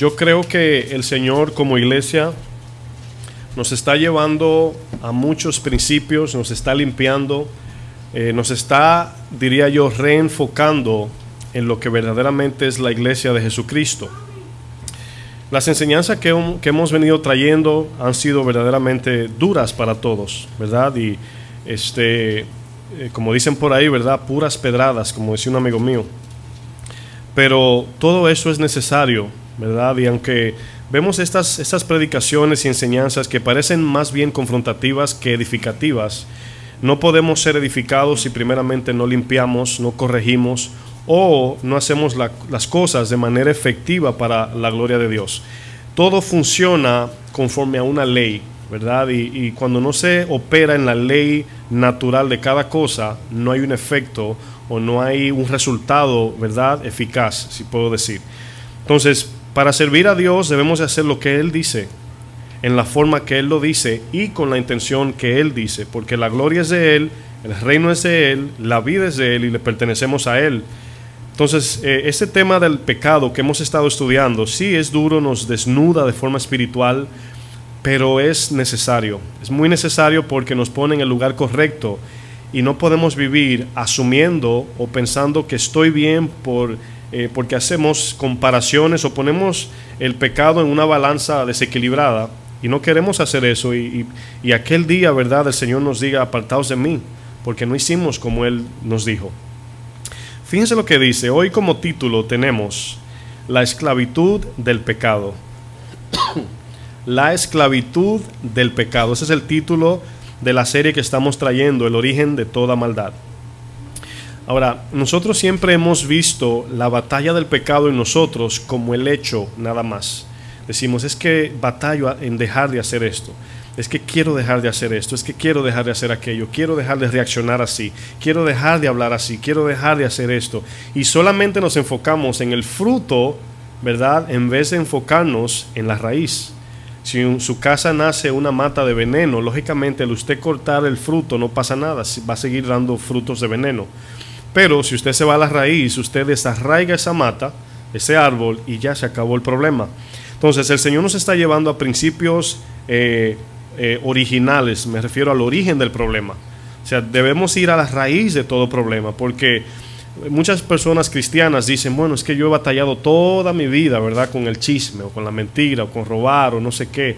Yo creo que el Señor como iglesia nos está llevando a muchos principios, nos está limpiando, nos está, diría yo, reenfocando en lo que verdaderamente es la iglesia de Jesucristo. Las enseñanzas que hemos venido trayendo han sido verdaderamente duras para todos, ¿verdad? Y como dicen por ahí, ¿verdad? Puras pedradas, como decía un amigo mío. Pero todo eso es necesario, ¿verdad? Y aunque vemos estas predicaciones y enseñanzas que parecen más bien confrontativas que edificativas, no podemos ser edificados si primeramente no limpiamos, no corregimos o no hacemos las cosas de manera efectiva para la gloria de Dios. Todo funciona conforme a una ley, ¿verdad? Y cuando no se opera en la ley natural de cada cosa, no hay un efecto o no hay un resultado, ¿verdad?, eficaz, si puedo decir. Entonces, para servir a Dios debemos de hacer lo que Él dice, en la forma que Él lo dice y con la intención que Él dice, porque la gloria es de Él, el reino es de Él, la vida es de Él y le pertenecemos a Él. Entonces, este tema del pecado que hemos estado estudiando, sí es duro, nos desnuda de forma espiritual, pero es necesario. Es muy necesario porque nos pone en el lugar correcto y no podemos vivir asumiendo o pensando que estoy bien porque hacemos comparaciones o ponemos el pecado en una balanza desequilibrada y no queremos hacer eso y aquel día, ¿verdad?, el Señor nos diga: apartaos de mí, porque no hicimos como Él nos dijo. Fíjense lo que dice. Hoy como título tenemos la esclavitud del pecado. La esclavitud del pecado. Ese es el título de la serie que estamos trayendo, el origen de toda maldad. Ahora, nosotros siempre hemos visto la batalla del pecado en nosotros como el hecho nada más. Decimos, es que batallo en dejar de hacer esto, es que quiero dejar de hacer esto, es que quiero dejar de hacer aquello, quiero dejar de reaccionar así, quiero dejar de hablar así, quiero dejar de hacer esto. Y solamente nos enfocamos en el fruto, ¿verdad?, en vez de enfocarnos en la raíz. Si en su casa nace una mata de veneno, lógicamente al usted cortar el fruto no pasa nada, va a seguir dando frutos de veneno. Pero si usted se va a la raíz, usted desarraiga esa mata, ese árbol, y ya se acabó el problema. Entonces el Señor nos está llevando a principios originales, me refiero al origen del problema. O sea, debemos ir a la raíz de todo problema, porque muchas personas cristianas dicen, bueno, es que yo he batallado toda mi vida, ¿verdad?, con el chisme, o con la mentira, o con robar, o no sé qué.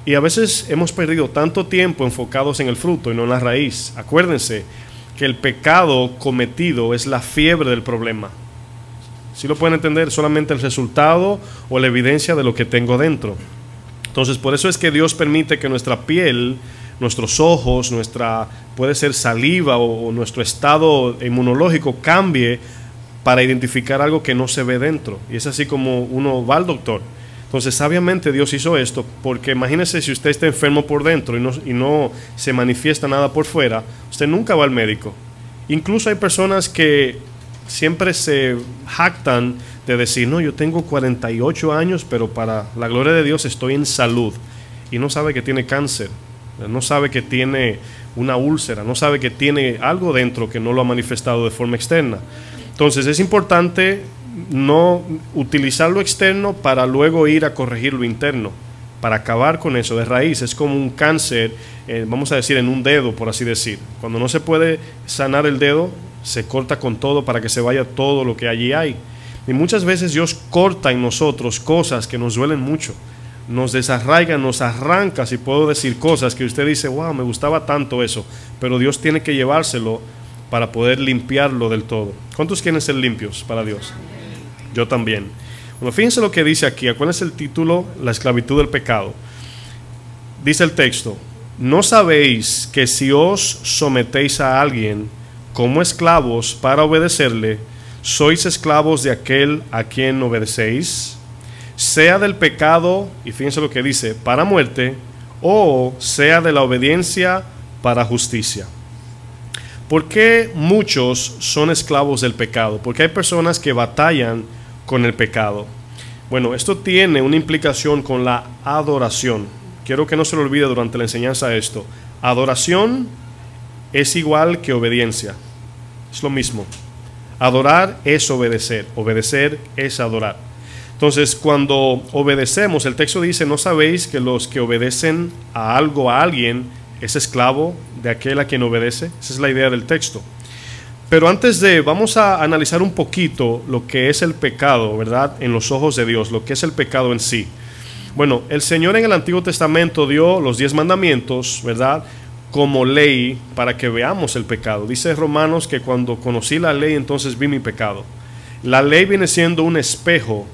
Y a veces hemos perdido tanto tiempo enfocados en el fruto y no en la raíz. Acuérdense que el pecado cometido es la fiebre del problema. Si lo pueden entender, solamente el resultado o la evidencia de lo que tengo dentro. Entonces, por eso es que Dios permite que nuestra piel, nuestros ojos, puede ser saliva o nuestro estado inmunológico cambie para identificar algo que no se ve dentro. Y es así como uno va al doctor. Entonces, sabiamente Dios hizo esto, porque imagínese si usted está enfermo por dentro y no se manifiesta nada por fuera, usted nunca va al médico. Incluso hay personas que siempre se jactan de decir, no, yo tengo 48 años, pero para la gloria de Dios estoy en salud. Y no sabe que tiene cáncer, no sabe que tiene una úlcera, no sabe que tiene algo dentro que no lo ha manifestado de forma externa. Entonces es importante no utilizar lo externo para luego ir a corregir lo interno, para acabar con eso de raíz. Es como un cáncer, vamos a decir, en un dedo, por así decir. Cuando no se puede sanar el dedo, se corta con todo para que se vaya todo lo que allí hay. Y muchas veces Dios corta en nosotros cosas que nos duelen mucho, nos desarraiga, nos arranca, si puedo decir, cosas que usted dice, wow, me gustaba tanto eso, pero Dios tiene que llevárselo para poder limpiarlo del todo. ¿Cuántos quieren ser limpios para Dios? Yo también. Bueno, fíjense lo que dice aquí. ¿Cuál es el título? La esclavitud del pecado. Dice el texto: ¿no sabéis que si os sometéis a alguien como esclavos para obedecerle, sois esclavos de aquel a quien obedecéis, sea del pecado, y fíjense lo que dice, para muerte, o sea de la obediencia para justicia? ¿Por qué muchos son esclavos del pecado? Porque hay personas que batallan con el pecado. Bueno, esto tiene una implicación con la adoración. Quiero que no se lo olvide durante la enseñanza esto. Adoración es igual que obediencia. Es lo mismo. Adorar es obedecer. Obedecer es adorar. Entonces, cuando obedecemos, el texto dice, ¿no sabéis que los que obedecen a algo, a alguien, es esclavo de aquel a quien obedece? Esa es la idea del texto. Pero vamos a analizar un poquito lo que es el pecado, ¿verdad? En los ojos de Dios, lo que es el pecado en sí. Bueno, el Señor en el Antiguo Testamento dio los 10 mandamientos, ¿verdad?, como ley para que veamos el pecado. Dice Romanos que cuando conocí la ley, entonces vi mi pecado. La ley viene siendo un espejo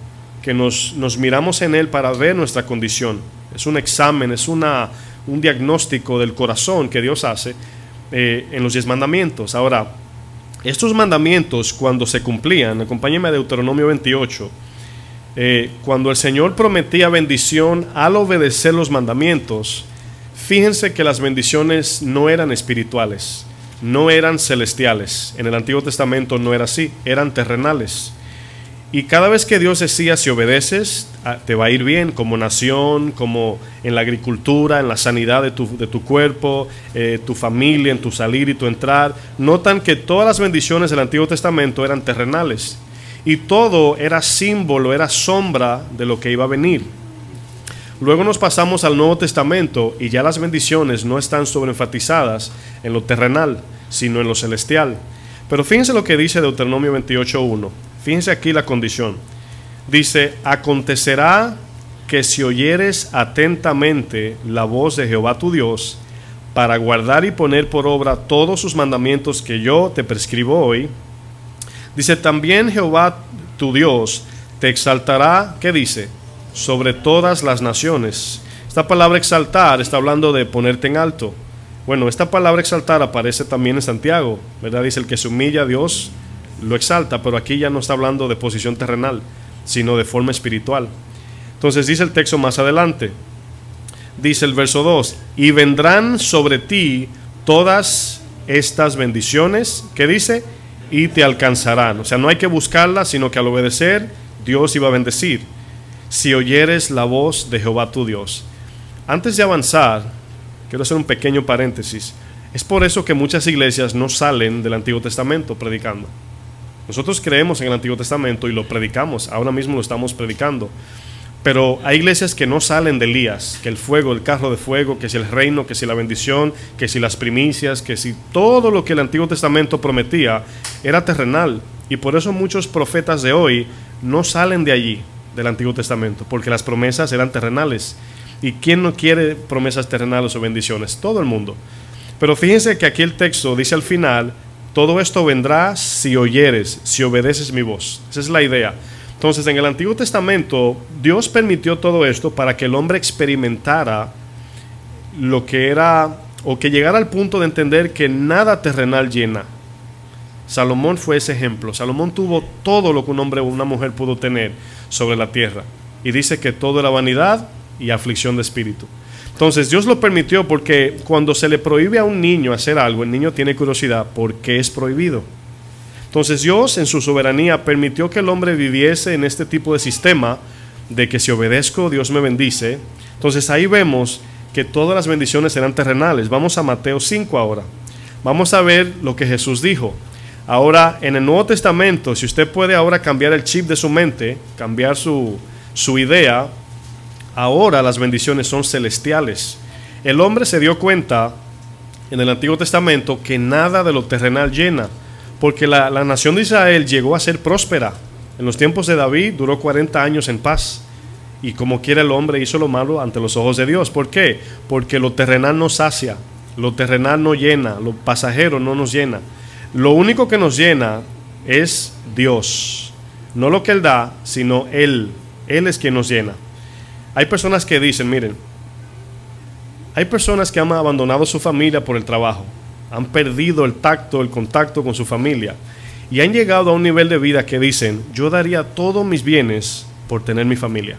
que nos miramos en él para ver nuestra condición. Es un examen, es un diagnóstico del corazón que Dios hace en los 10 mandamientos. Ahora, estos mandamientos, cuando se cumplían, acompáñenme a Deuteronomio 28, cuando el Señor prometía bendición al obedecer los mandamientos, fíjense que las bendiciones no eran espirituales, no eran celestiales. En el Antiguo Testamento no era así, eran terrenales. Y cada vez que Dios decía, si obedeces, te va a ir bien como nación, como en la agricultura, en la sanidad de tu cuerpo, tu familia, en tu salir y tu entrar. Notan que todas las bendiciones del Antiguo Testamento eran terrenales. Y todo era símbolo, era sombra de lo que iba a venir. Luego nos pasamos al Nuevo Testamento y ya las bendiciones no están sobreenfatizadas en lo terrenal, sino en lo celestial. Pero fíjense lo que dice Deuteronomio 28:1. Fíjense aquí la condición. Dice, acontecerá que si oyeres atentamente la voz de Jehová tu Dios, para guardar y poner por obra todos sus mandamientos que yo te prescribo hoy, dice, también Jehová tu Dios te exaltará, ¿qué dice? Sobre todas las naciones. Esta palabra exaltar está hablando de ponerte en alto. Bueno, esta palabra exaltar aparece también en Santiago, ¿verdad? Dice, el que se humilla a Dios lo exalta, pero aquí ya no está hablando de posición terrenal, sino de forma espiritual. Entonces dice el texto más adelante, dice el verso 2, y vendrán sobre ti todas estas bendiciones, ¿qué dice? Y te alcanzarán. O sea, no hay que buscarlas, sino que al obedecer, Dios iba a bendecir. Si oyeres la voz de Jehová tu Dios. Antes de avanzar, quiero hacer un pequeño paréntesis. Es por eso que muchas iglesias no salen del Antiguo Testamento predicando. Nosotros creemos en el Antiguo Testamento y lo predicamos, ahora mismo lo estamos predicando. Pero hay iglesias que no salen de Elías, que el fuego, el carro de fuego, que si el reino, que si la bendición, que si las primicias, que si todo lo que el Antiguo Testamento prometía era terrenal. Y por eso muchos profetas de hoy no salen de allí, del Antiguo Testamento, porque las promesas eran terrenales. ¿Y quién no quiere promesas terrenales o bendiciones? Todo el mundo. Pero fíjense que aquí el texto dice al final, todo esto vendrá si oyeres, si obedeces mi voz. Esa es la idea. Entonces, en el Antiguo Testamento, Dios permitió todo esto para que el hombre experimentara lo que era, o que llegara al punto de entender que nada terrenal llena. Salomón fue ese ejemplo. Salomón tuvo todo lo que un hombre o una mujer pudo tener sobre la tierra. Y dice que todo era vanidad y aflicción de espíritu. Entonces Dios lo permitió porque cuando se le prohíbe a un niño hacer algo, el niño tiene curiosidad ¿por qué es prohibido? Entonces Dios en su soberanía permitió que el hombre viviese en este tipo de sistema de que si obedezco Dios me bendice. Entonces ahí vemos que todas las bendiciones eran terrenales. Vamos a Mateo 5 ahora. Vamos a ver lo que Jesús dijo. Ahora en el Nuevo Testamento, si usted puede ahora cambiar el chip de su mente, cambiar su idea, ahora las bendiciones son celestiales. El hombre se dio cuenta en el Antiguo Testamento que nada de lo terrenal llena, porque la nación de Israel llegó a ser próspera. En los tiempos de David duró 40 años en paz, y como quiera el hombre hizo lo malo ante los ojos de Dios. ¿Por qué? Porque lo terrenal no sacia, lo terrenal no llena, lo pasajero no nos llena. Lo único que nos llena es Dios, no lo que Él da, sino Él es quien nos llena. Hay personas que dicen, miren, hay personas que han abandonado su familia por el trabajo, han perdido el tacto, el contacto con su familia y han llegado a un nivel de vida que dicen, yo daría todos mis bienes por tener mi familia.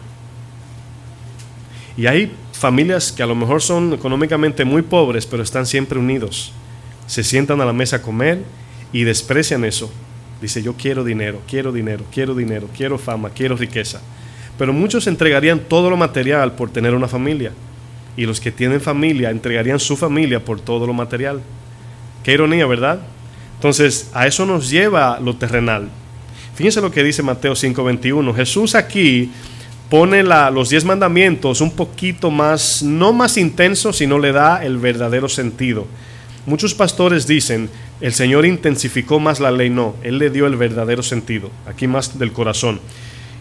Y hay familias que a lo mejor son económicamente muy pobres, pero están siempre unidos. Se sientan a la mesa a comer y desprecian eso. Dice, yo quiero dinero, quiero dinero, quiero dinero, quiero fama, quiero riqueza. Pero muchos entregarían todo lo material por tener una familia. Y los que tienen familia entregarían su familia por todo lo material. Qué ironía, ¿verdad? Entonces, a eso nos lleva lo terrenal. Fíjense lo que dice Mateo 5:21. Jesús aquí pone los 10 mandamientos un poquito más, no más intenso, sino le da el verdadero sentido. Muchos pastores dicen, el Señor intensificó más la ley. No, Él le dio el verdadero sentido, aquí más del corazón.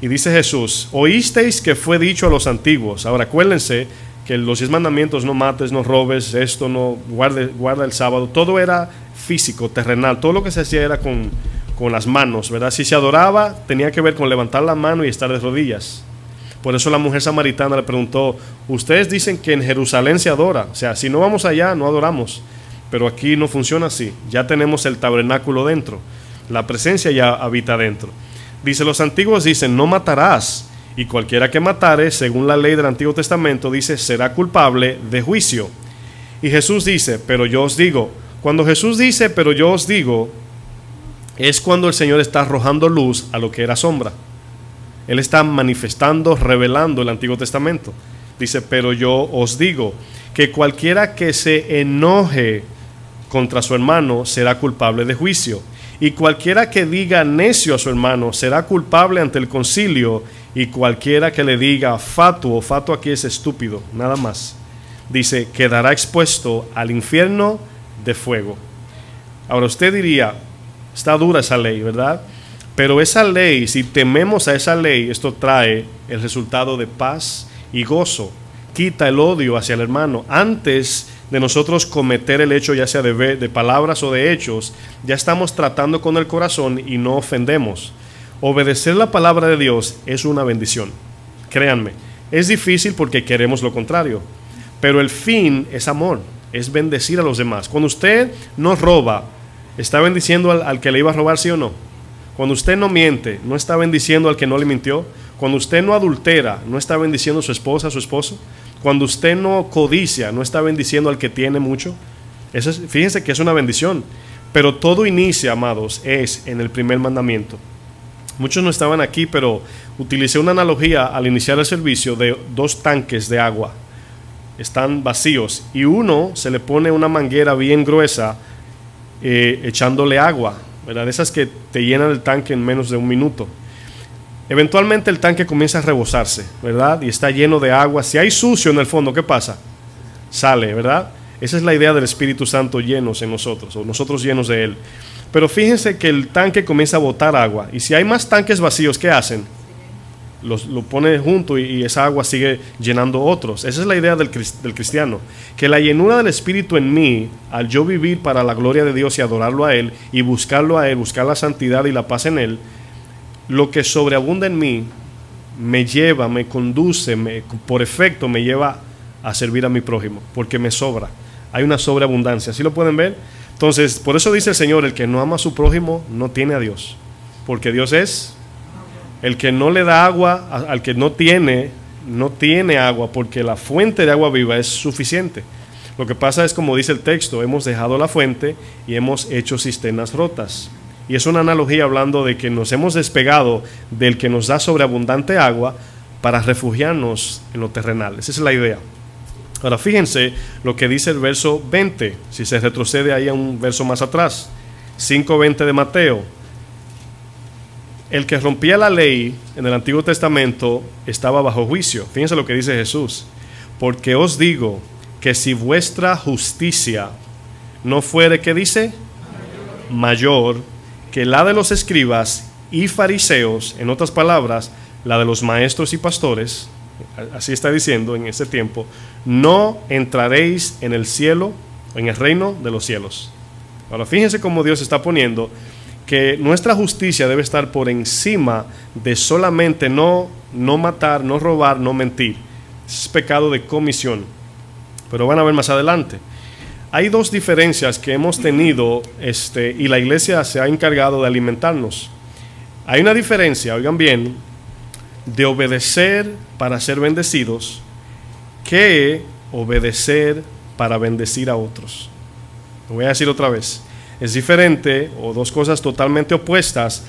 Y dice Jesús, oísteis que fue dicho a los antiguos. Ahora acuérdense que los 10 mandamientos, no mates, no robes, esto, no guarda el sábado, todo era físico, terrenal, todo lo que se hacía era con las manos, ¿verdad? Si se adoraba, tenía que ver con levantar la mano y estar de rodillas. Por eso la mujer samaritana le preguntó, ustedes dicen que en Jerusalén se adora, o sea, si no vamos allá, no adoramos, pero aquí no funciona así, ya tenemos el tabernáculo dentro, la presencia ya habita dentro. Dice, los antiguos dicen, no matarás, y cualquiera que matare, según la ley del Antiguo Testamento, dice, será culpable de juicio. Y Jesús dice, pero yo os digo, cuando Jesús dice, pero yo os digo, es cuando el Señor está arrojando luz a lo que era sombra. Él está manifestando, revelando el Antiguo Testamento. Dice, pero yo os digo, que cualquiera que se enoje contra su hermano será culpable de juicio. Y cualquiera que diga necio a su hermano será culpable ante el concilio. Y cualquiera que le diga fatuo, fatuo aquí es estúpido, nada más, dice, quedará expuesto al infierno de fuego. Ahora usted diría, está dura esa ley, ¿verdad? Pero esa ley, si tememos a esa ley, esto trae el resultado de paz y gozo. Quita el odio hacia el hermano. Antes de nosotros cometer el hecho, ya sea de palabras o de hechos, ya estamos tratando con el corazón y no ofendemos. Obedecer la palabra de Dios es una bendición. Créanme, es difícil porque queremos lo contrario, pero el fin es amor, es bendecir a los demás. Cuando usted no roba, ¿está bendiciendo al que le iba a robar, sí o no? Cuando usted no miente, ¿no está bendiciendo al que no le mintió? Cuando usted no adultera, ¿no está bendiciendo a su esposa, a su esposo? Cuando usted no codicia, ¿no está bendiciendo al que tiene mucho? Fíjense que es una bendición, pero todo inicia, amados, es en el primer mandamiento. Muchos no estaban aquí, pero utilicé una analogía al iniciar el servicio de 2 tanques de agua. Están vacíos y uno se le pone una manguera bien gruesa echándole agua, ¿verdad? Esas que te llenan el tanque en menos de 1 minuto. Eventualmente el tanque comienza a rebosarse, ¿verdad? Y está lleno de agua. Si hay sucio en el fondo, ¿qué pasa? Sale, ¿verdad? Esa es la idea del Espíritu Santo llenos en nosotros, o nosotros llenos de Él. Pero fíjense que el tanque comienza a botar agua. Y si hay más tanques vacíos, ¿qué hacen? Lo pone junto y esa agua sigue llenando otros. Esa es la idea del cristiano. Que la llenura del Espíritu en mí, al yo vivir para la gloria de Dios y adorarlo a Él, y buscarlo a Él, buscar la santidad y la paz en Él, lo que sobreabunda en mí, me lleva, me conduce, por efecto me lleva a servir a mi prójimo. Porque me sobra. Hay una sobreabundancia. ¿Sí lo pueden ver? Entonces, por eso dice el Señor, el que no ama a su prójimo no tiene a Dios, porque Dios es el que no le da agua al que no tiene agua, porque la fuente de agua viva es suficiente. Lo que pasa es, como dice el texto, hemos dejado la fuente y hemos hecho cisternas rotas. Y es una analogía hablando de que nos hemos despegado del que nos da sobreabundante agua para refugiarnos en lo terrenal. Esa es la idea. Ahora fíjense lo que dice el verso 20, si se retrocede ahí a un verso más atrás, 5:20 de Mateo. El que rompía la ley en el Antiguo Testamento estaba bajo juicio. Fíjense lo que dice Jesús. Porque os digo que si vuestra justicia no fuere, ¿qué dice? Mayor que la de los escribas y fariseos, en otras palabras, la de los maestros y pastores, así está diciendo en ese tiempo, no entraréis en el cielo, en el reino de los cielos. Ahora fíjense cómo Dios está poniendo que nuestra justicia debe estar por encima de solamente no matar, no robar, no mentir. Es pecado de comisión, pero van a ver más adelante. Hay 2 diferencias que hemos tenido y la iglesia se ha encargado de alimentarnos. Hay una diferencia, oigan bien, de obedecer para ser bendecidos que obedecer para bendecir a otros. Lo voy a decir otra vez. Es diferente, o 2 cosas totalmente opuestas,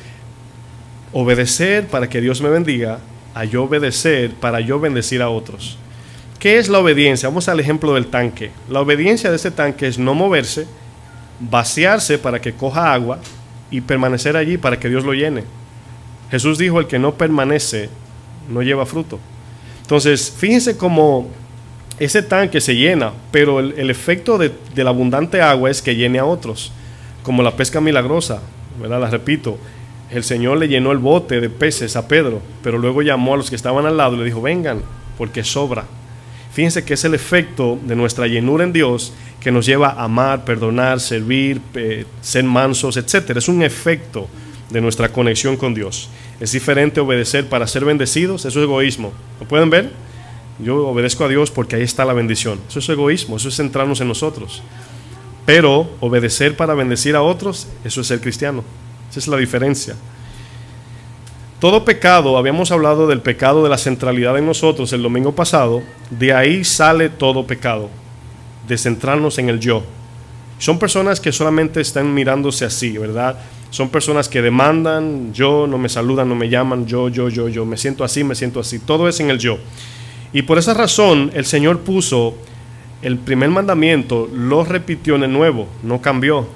obedecer para que Dios me bendiga a yo obedecer para yo bendecir a otros. ¿Qué es la obediencia? Vamos al ejemplo del tanque. La obediencia de este tanque es no moverse, vaciarse para que coja agua y permanecer allí para que Dios lo llene. Jesús dijo, el que no permanece no lleva fruto. Entonces, fíjense cómo ese tanque se llena, pero el efecto de la abundante agua es que llene a otros, como la pesca milagrosa, ¿verdad? La repito, el Señor le llenó el bote de peces a Pedro, pero luego llamó a los que estaban al lado y le dijo, vengan, porque sobra. Fíjense que es el efecto de nuestra llenura en Dios que nos lleva a amar, perdonar, servir, ser mansos, etc. Es un efecto de nuestra conexión con Dios. Es diferente obedecer para ser bendecidos, eso es egoísmo. ¿Lo pueden ver? Yo obedezco a Dios porque ahí está la bendición. Eso es egoísmo, eso es centrarnos en nosotros. Pero obedecer para bendecir a otros, eso es ser cristiano. Esa es la diferencia. Todo pecado, habíamos hablado del pecado de la centralidad en nosotros el domingo pasado, de ahí sale todo pecado, de centrarnos en el yo. Son personas que solamente están mirándose así, ¿verdad? Son personas que demandan, yo, no me saludan, no me llaman, yo, me siento así, todo es en el yo. Y por esa razón el Señor puso el primer mandamiento, lo repitió en el nuevo, no cambió.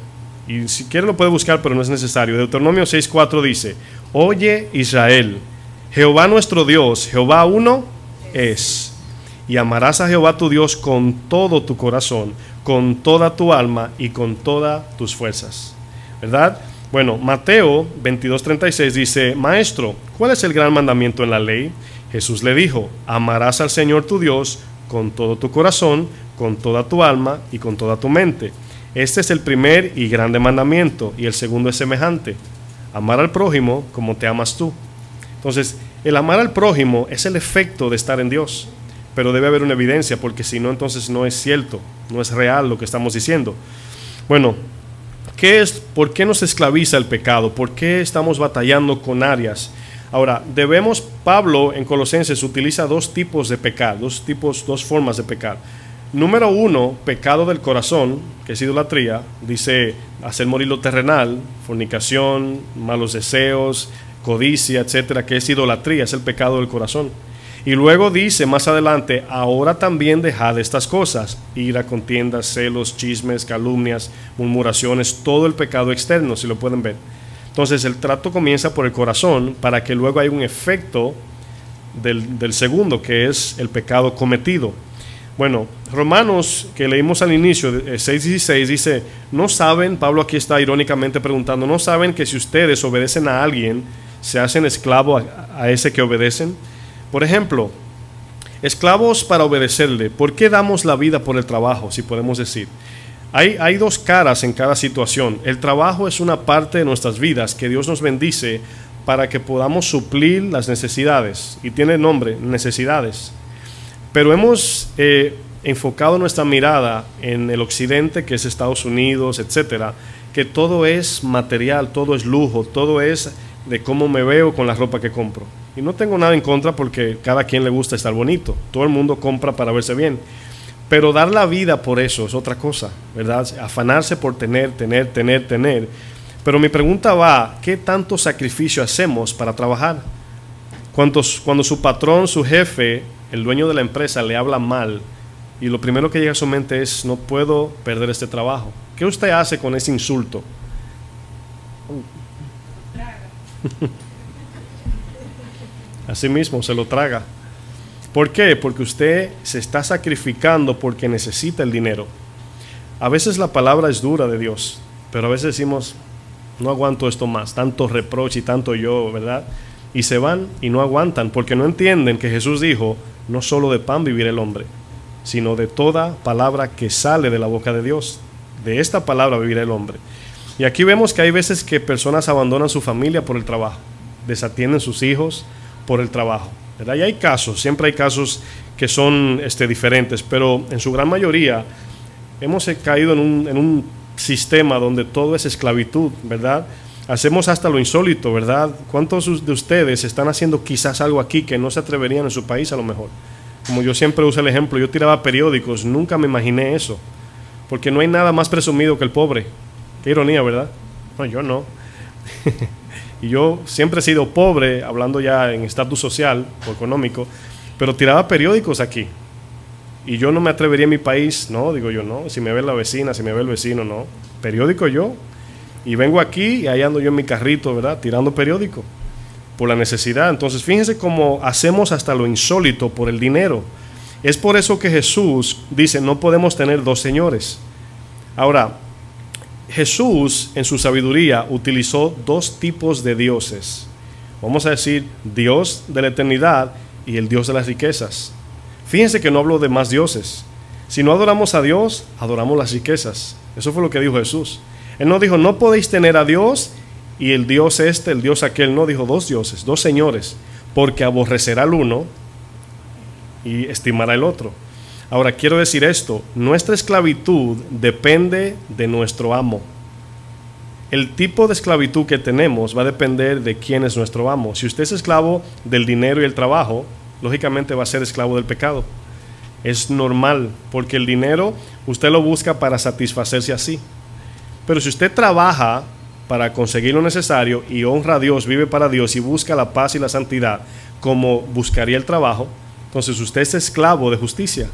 Y si quiere lo puede buscar, pero no es necesario. Deuteronomio 6:4 dice, oye Israel, Jehová nuestro Dios, Jehová uno es. Y amarás a Jehová tu Dios con todo tu corazón, con toda tu alma y con todas tus fuerzas. ¿Verdad? Bueno, Mateo 22:36 dice, Maestro, ¿cuál es el gran mandamiento en la ley? Jesús le dijo, amarás al Señor tu Dios con todo tu corazón, con toda tu alma y con toda tu mente. Este es el primer y grande mandamiento, y el segundo es semejante, amar al prójimo como te amas tú. Entonces, el amar al prójimo es el efecto de estar en Dios, pero debe haber una evidencia, porque si no, entonces no es cierto, no es real lo que estamos diciendo. Bueno, ¿por qué nos esclaviza el pecado? ¿Por qué estamos batallando con áreas? Ahora, Pablo en Colosenses utiliza dos tipos de pecar, dos formas de pecar. Número uno, pecado del corazón, que es idolatría, dice hacer morir lo terrenal, fornicación, malos deseos, codicia, etcétera, que es idolatría, es el pecado del corazón. Y luego dice más adelante, ahora también dejad estas cosas, ira, contiendas, celos, chismes, calumnias, murmuraciones, todo el pecado externo, si lo pueden ver. Entonces el trato comienza por el corazón para que luego haya un efecto del segundo, que es el pecado cometido. Bueno, Romanos, que leímos al inicio, 6:16, dice, no saben, Pablo aquí está irónicamente preguntando, ¿no saben que si ustedes obedecen a alguien, se hacen esclavos a ese que obedecen? Por ejemplo, esclavos para obedecerle. ¿Por qué damos la vida por el trabajo, si podemos decir? Hay dos caras en cada situación. El trabajo es una parte de nuestras vidas que Dios nos bendice para que podamos suplir las necesidades. Y tiene nombre, necesidades. Pero hemos enfocado nuestra mirada en el occidente, que es Estados Unidos, etcétera, que todo es material, todo es lujo, todo es de cómo me veo con la ropa que compro. Y no tengo nada en contra porque cada quien le gusta estar bonito. Todo el mundo compra para verse bien. Pero dar la vida por eso es otra cosa, ¿verdad? Afanarse por tener. Pero mi pregunta va, ¿qué tanto sacrificio hacemos para trabajar? Cuando su patrón, su jefe, el dueño de la empresa le habla mal y lo primero que llega a su mente es, no puedo perder este trabajo. ¿Qué usted hace con ese insulto? Así mismo se lo traga. ¿Por qué? Porque usted se está sacrificando porque necesita el dinero. A veces la palabra es dura de Dios, pero a veces decimos, no aguanto esto más, tanto reproche y tanto yo, ¿verdad? Y se van y no aguantan porque no entienden que Jesús dijo, no solo de pan vivirá el hombre, sino de toda palabra que sale de la boca de Dios. De esta palabra vivirá el hombre. Y aquí vemos que hay veces que personas abandonan su familia por el trabajo, desatienden sus hijos por el trabajo, ¿verdad? Y hay casos, siempre hay casos que son diferentes, pero en su gran mayoría hemos caído en un sistema donde todo es esclavitud, ¿verdad? Hacemos hasta lo insólito, ¿verdad? ¿Cuántos de ustedes están haciendo quizás algo aquí que no se atreverían en su país a lo mejor? Como yo siempre uso el ejemplo, yo tiraba periódicos, nunca me imaginé eso, porque no hay nada más presumido que el pobre. Qué ironía, ¿verdad? No, yo no. Y yo siempre he sido pobre, hablando ya en estatus social o económico, pero tiraba periódicos aquí. Y yo no me atrevería en mi país, no, digo yo, no. Si me ve la vecina, si me ve el vecino, no. Periódico yo. Y vengo aquí y ahí ando yo en mi carrito, ¿verdad? Tirando periódico. por la necesidad. Entonces fíjense cómo hacemos hasta lo insólito por el dinero. Es por eso que Jesús dice, no podemos tener dos señores. Ahora, Jesús en su sabiduría utilizó dos tipos de dioses. Vamos a decir, Dios de la eternidad y el Dios de las riquezas. Fíjense que no hablo de más dioses. Si no adoramos a Dios, adoramos las riquezas. Eso fue lo que dijo Jesús. Él no dijo, no podéis tener a Dios y el Dios este, el Dios aquel. No, dijo dos dioses, dos señores, porque aborrecerá al uno y estimará el otro. Ahora, quiero decir esto, nuestra esclavitud depende de nuestro amo. El tipo de esclavitud que tenemos va a depender de quién es nuestro amo. Si usted es esclavo del dinero y el trabajo, lógicamente va a ser esclavo del pecado. Es normal, porque el dinero usted lo busca para satisfacerse así. Pero si usted trabaja para conseguir lo necesario y honra a Dios, vive para Dios y busca la paz y la santidad como buscaría el trabajo, entonces usted es esclavo de justicia,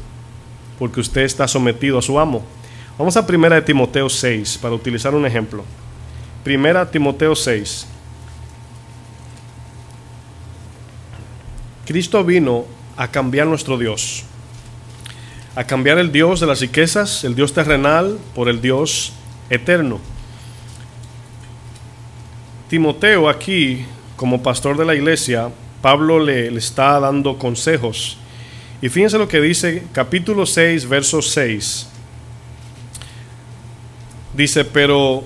porque usted está sometido a su amo. Vamos a 1 Timoteo 6 para utilizar un ejemplo. 1 Timoteo 6. Cristo vino a cambiar nuestro Dios, a cambiar el Dios de las riquezas, el Dios terrenal, por el Dios eterno. Timoteo aquí, como pastor de la iglesia, Pablo le está dando consejos. Y fíjense lo que dice capítulo 6, verso 6. Dice, pero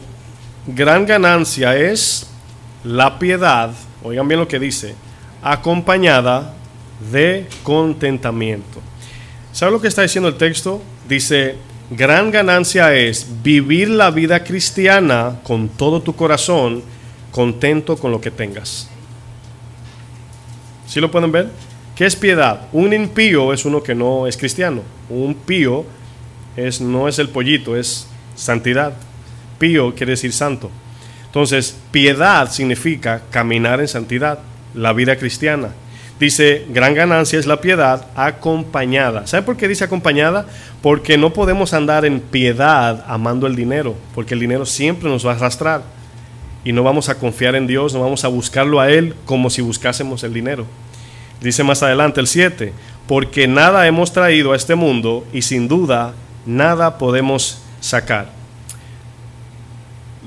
gran ganancia es la piedad, oigan bien lo que dice, acompañada de contentamiento. ¿Sabe lo que está diciendo el texto? Dice, gran ganancia es vivir la vida cristiana con todo tu corazón, contento con lo que tengas. ¿Sí lo pueden ver? ¿Qué es piedad? Un impío es uno que no es cristiano. Un pío no es el pollito, es santidad. Pío quiere decir santo. Entonces, piedad significa caminar en santidad, la vida cristiana. Dice, gran ganancia es la piedad acompañada. ¿Sabe por qué dice acompañada? Porque no podemos andar en piedad amando el dinero, porque el dinero siempre nos va a arrastrar. Y no vamos a confiar en Dios, no vamos a buscarlo a Él como si buscásemos el dinero. Dice más adelante el 7, porque nada hemos traído a este mundo y sin duda nada podemos sacar.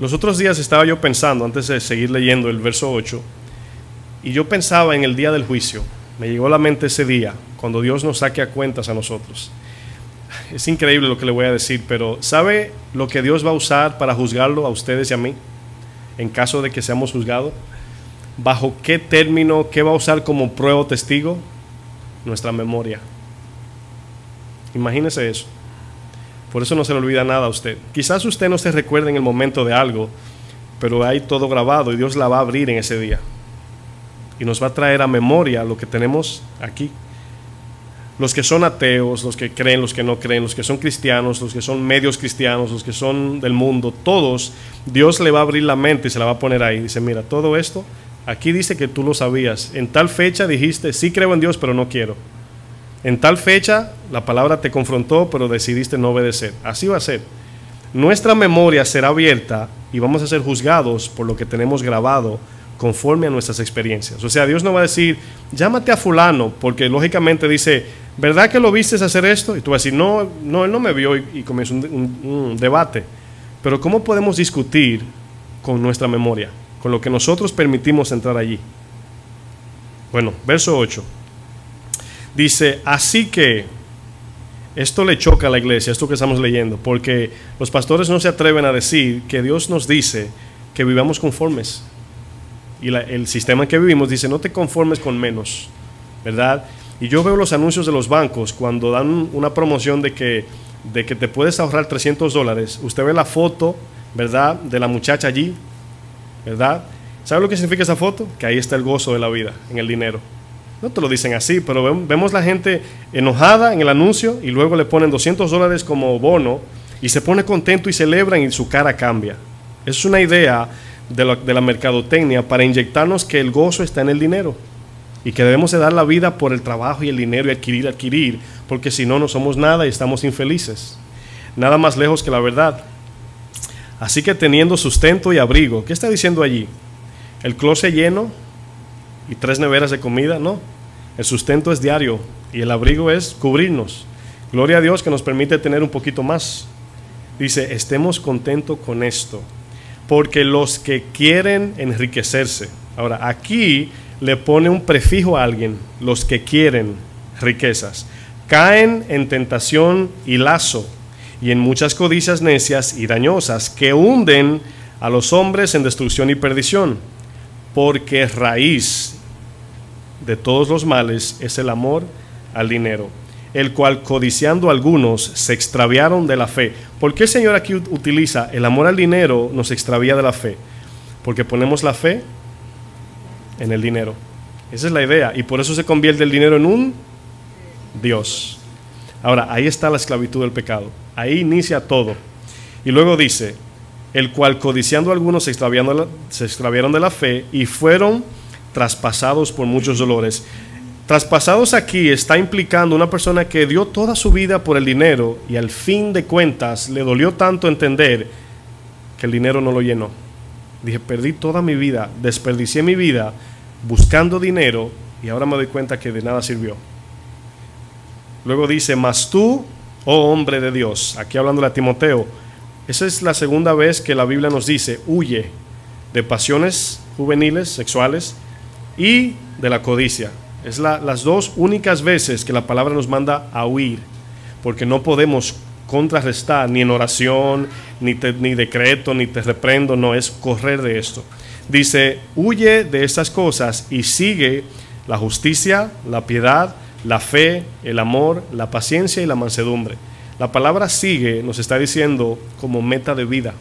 Los otros días estaba yo pensando, antes de seguir leyendo el verso 8, y yo pensaba en el día del juicio. Me llegó a la mente ese día, cuando Dios nos saque a cuentas a nosotros. Es increíble lo que le voy a decir, pero ¿sabe lo que Dios va a usar para juzgarlo a ustedes y a mí? En caso de que seamos juzgados. ¿Bajo qué término, qué va a usar como prueba o testigo? Nuestra memoria. Imagínese eso. Por eso no se le olvida nada a usted. Quizás usted no se recuerde en el momento de algo, pero hay todo grabado y Dios la va a abrir en ese día. Y nos va a traer a memoria lo que tenemos aquí. Los que son ateos, los que creen, los que no creen, los que son cristianos, los que son medios cristianos, los que son del mundo, todos, Dios le va a abrir la mente y se la va a poner ahí. Dice, mira, todo esto, aquí dice que tú lo sabías. En tal fecha dijiste, sí creo en Dios, pero no quiero. En tal fecha, la palabra te confrontó, pero decidiste no obedecer. Así va a ser. Nuestra memoria será abierta y vamos a ser juzgados por lo que tenemos grabado conforme a nuestras experiencias. O sea, Dios no va a decir, llámate a fulano, porque lógicamente dice, ¿verdad que lo viste hacer esto? Y tú vas a decir, no, él no me vio, y comienza un debate. Pero ¿cómo podemos discutir con nuestra memoria? Con lo que nosotros permitimos entrar allí. Bueno, verso 8. Dice, así que, esto le choca a la iglesia, esto que estamos leyendo, porque los pastores no se atreven a decir que Dios nos dice que vivamos conformes. Y el sistema en que vivimos dice, no te conformes con menos, ¿verdad? Y yo veo los anuncios de los bancos cuando dan una promoción de que te puedes ahorrar $300. Usted ve la foto, ¿verdad?, de la muchacha allí, ¿verdad? ¿Sabe lo que significa esa foto? Que ahí está el gozo de la vida, en el dinero. No te lo dicen así, pero vemos la gente enojada en el anuncio y luego le ponen $200 como bono y se pone contento y celebran y su cara cambia. Eso es una idea de la mercadotecnia para inyectarnos que el gozo está en el dinero y que debemos de dar la vida por el trabajo y el dinero y adquirir, porque si no, no somos nada y estamos infelices. Nada más lejos que la verdad. Así que teniendo sustento y abrigo, ¿qué está diciendo allí? El closet lleno, y 3 neveras de comida, no. El sustento es diario y el abrigo es cubrirnos. Gloria a Dios que nos permite tener un poquito más. Dice, estemos contentos con esto, porque los que quieren enriquecerse. Ahora, aquí le pone un prefijo a alguien, los que quieren riquezas, caen en tentación y lazo, y en muchas codicias necias y dañosas, que hunden a los hombres en destrucción y perdición, porque raíz de todos los males es el amor al dinero, el cual codiciando algunos se extraviaron de la fe. ¿Por qué el Señor aquí utiliza el amor al dinero nos extravía de la fe? Porque ponemos la fe en el dinero. Esa es la idea, y por eso se convierte el dinero en un Dios. Ahora, ahí está la esclavitud del pecado, ahí inicia todo. Y luego dice, el cual codiciando algunos se extraviaron de la fe y fueron traspasados por muchos dolores. Traspasados aquí está implicando una persona que dio toda su vida por el dinero y al fin de cuentas le dolió tanto entender que el dinero no lo llenó. Dije, perdí toda mi vida, desperdicié mi vida buscando dinero y ahora me doy cuenta que de nada sirvió. Luego dice, mas tú, oh hombre de Dios, aquí hablándole a Timoteo, esa es la segunda vez que la Biblia nos dice, huye de pasiones juveniles, sexuales y de la codicia. Es las dos únicas veces que la palabra nos manda a huir, porque no podemos contrarrestar ni en oración, ni decreto, ni te reprendo, no, es correr de esto. Dice, huye de estas cosas y sigue la justicia, la piedad, la fe, el amor, la paciencia y la mansedumbre. La palabra sigue nos está diciendo como meta de vida.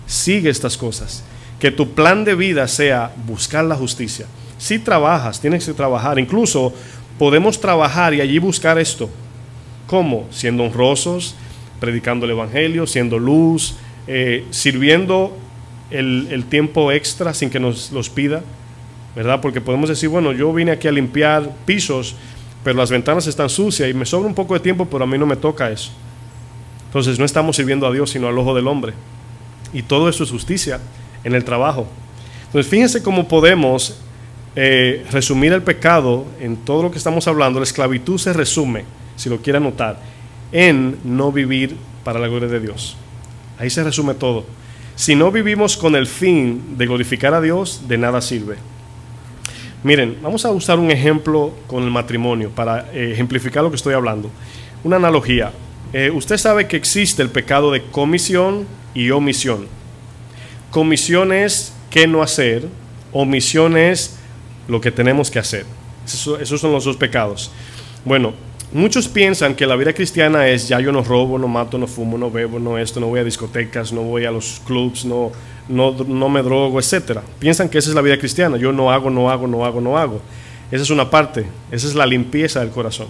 Sigue estas cosas. Que tu plan de vida sea buscar la justicia. Si trabajas, tienes que trabajar. Incluso podemos trabajar y allí buscar esto. ¿Cómo? Siendo honrosos, predicando el evangelio, siendo luz, sirviendo el tiempo extra sin que nos los pida, ¿verdad? Porque podemos decir, bueno, yo vine aquí a limpiar pisos, pero las ventanas están sucias y me sobra un poco de tiempo, pero a mí no me toca eso. Entonces no estamos sirviendo a Dios, sino al ojo del hombre. Y todo eso es justicia en el trabajo. Entonces fíjense cómo podemos resumir el pecado en todo lo que estamos hablando. La esclavitud se resume, si lo quiere anotar, en no vivir para la gloria de Dios. Ahí se resume todo. Si no vivimos con el fin de glorificar a Dios, de nada sirve. Miren, vamos a usar un ejemplo con el matrimonio para ejemplificar lo que estoy hablando. Una analogía. Usted sabe que existe el pecado de comisión y omisión. Comisión es qué no hacer, omisión es lo que tenemos que hacer. Esos son los dos pecados. Bueno, muchos piensan que la vida cristiana es ya yo no robo, no mato, no fumo, no bebo, no esto, no voy a discotecas, no voy a los clubs, no me drogo, etcétera. Piensan que esa es la vida cristiana. Yo no hago. Esa es una parte, esa es la limpieza del corazón.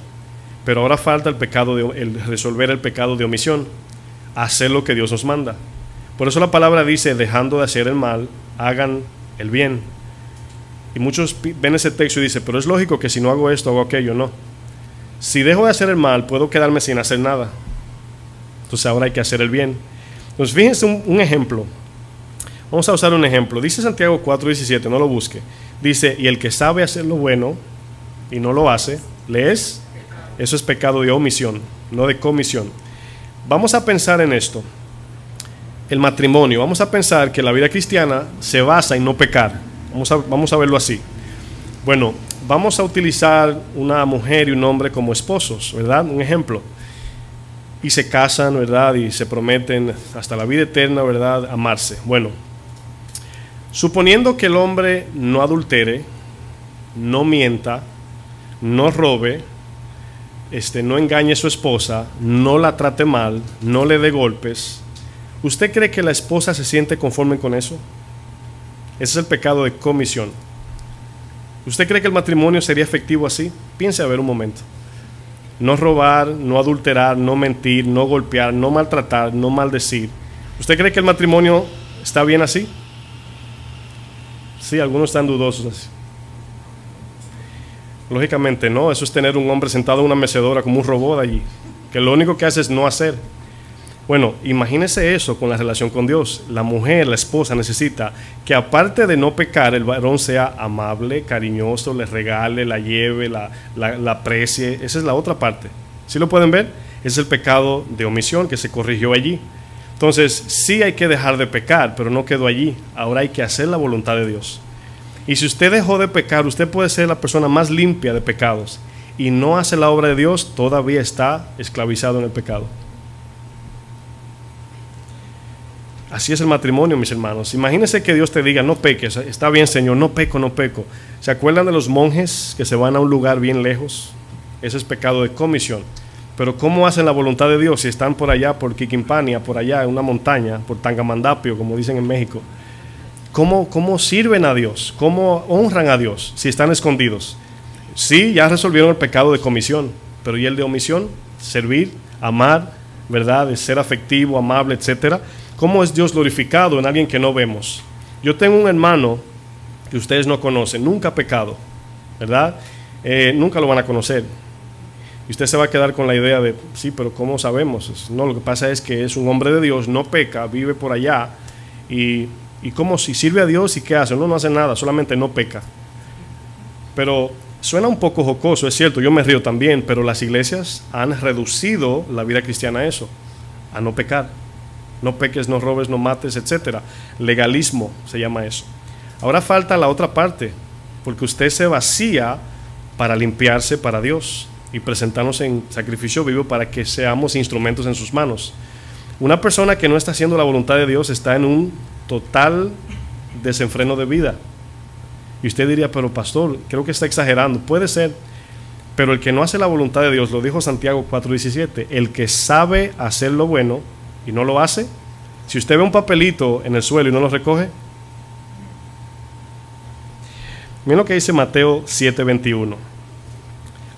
Pero ahora falta el resolver el pecado de omisión, hacer lo que Dios nos manda. Por eso la palabra dice, dejando de hacer el mal, hagan el bien. Y muchos ven ese texto y dicen, pero es lógico que si no hago esto, hago aquello. No. Si dejo de hacer el mal, puedo quedarme sin hacer nada. Entonces ahora hay que hacer el bien. Entonces fíjense un ejemplo. Vamos a usar un ejemplo. Dice Santiago 4:17, no lo busque. Dice, y el que sabe hacer lo bueno y no lo hace, ¿lees? Eso es pecado de omisión, no de comisión. Vamos a pensar en esto. El matrimonio, vamos a pensar que la vida cristiana se basa en no pecar. Vamos a verlo así. Bueno, vamos a utilizar una mujer y un hombre como esposos, ¿verdad? Un ejemplo. Y se casan, ¿verdad? Y se prometen hasta la vida eterna, ¿verdad? Amarse. Bueno, suponiendo que el hombre no adultere, no mienta, no robe, no engañe a su esposa, no la trate mal, no le dé golpes, ¿usted cree que la esposa se siente conforme con eso? Ese es el pecado de comisión. ¿Usted cree que el matrimonio sería efectivo así? Piense a ver un momento. No robar, no adulterar, no mentir, no golpear, no maltratar, no maldecir. ¿Usted cree que el matrimonio está bien así? Sí, algunos están dudosos así. Lógicamente no, eso es tener un hombre sentado en una mecedora como un robot allí, que lo único que hace es no hacer. Bueno, imagínese eso con la relación con Dios. La mujer, la esposa necesita que aparte de no pecar, el varón sea amable, cariñoso, le regale, la lleve, la aprecie. Esa es la otra parte. ¿Sí lo pueden ver? Es el pecado de omisión que se corrigió allí. Entonces, sí hay que dejar de pecar, pero no quedó allí. Ahora hay que hacer la voluntad de Dios. Y si usted dejó de pecar, usted puede ser la persona más limpia de pecados y no hace la obra de Dios, todavía está esclavizado en el pecado. Así es el matrimonio, mis hermanos. Imagínense que Dios te diga, no peques. Está bien, Señor, no peco, no peco. ¿Se acuerdan de los monjes que se van a un lugar bien lejos? Ese es pecado de comisión. Pero ¿cómo hacen la voluntad de Dios si están por allá, por Quiquimpania, por allá en una montaña, por Tangamandapio, como dicen en México? ¿Cómo sirven a Dios? ¿Cómo honran a Dios si están escondidos? Sí, ya resolvieron el pecado de comisión, pero ¿y el de omisión? Servir, amar, ¿verdad? De ser afectivo, amable, etcétera. ¿Cómo es Dios glorificado en alguien que no vemos? Yo tengo un hermano que ustedes no conocen, nunca ha pecado, ¿verdad? Nunca lo van a conocer. Y usted se va a quedar con la idea de, sí, pero ¿cómo sabemos? No, lo que pasa es que es un hombre de Dios, no peca, vive por allá. Y como si sirve a Dios y ¿qué hace? No hace nada, solamente no peca. Pero suena un poco jocoso, es cierto, yo me río también, pero las iglesias han reducido la vida cristiana a eso, a no pecar. No peques, no robes, no mates, etcétera. Legalismo se llama eso. Ahora falta la otra parte, porque usted se vacía para limpiarse para Dios y presentarnos en sacrificio vivo para que seamos instrumentos en sus manos. Una persona que no está haciendo la voluntad de Dios está en un total desenfreno de vida. Y usted diría, pero pastor, creo que está exagerando. Puede ser, pero el que no hace la voluntad de Dios, lo dijo Santiago 4:17, el que sabe hacer lo bueno y no lo hace, si usted ve un papelito en el suelo y no lo recoge, miren lo que dice Mateo 7:21.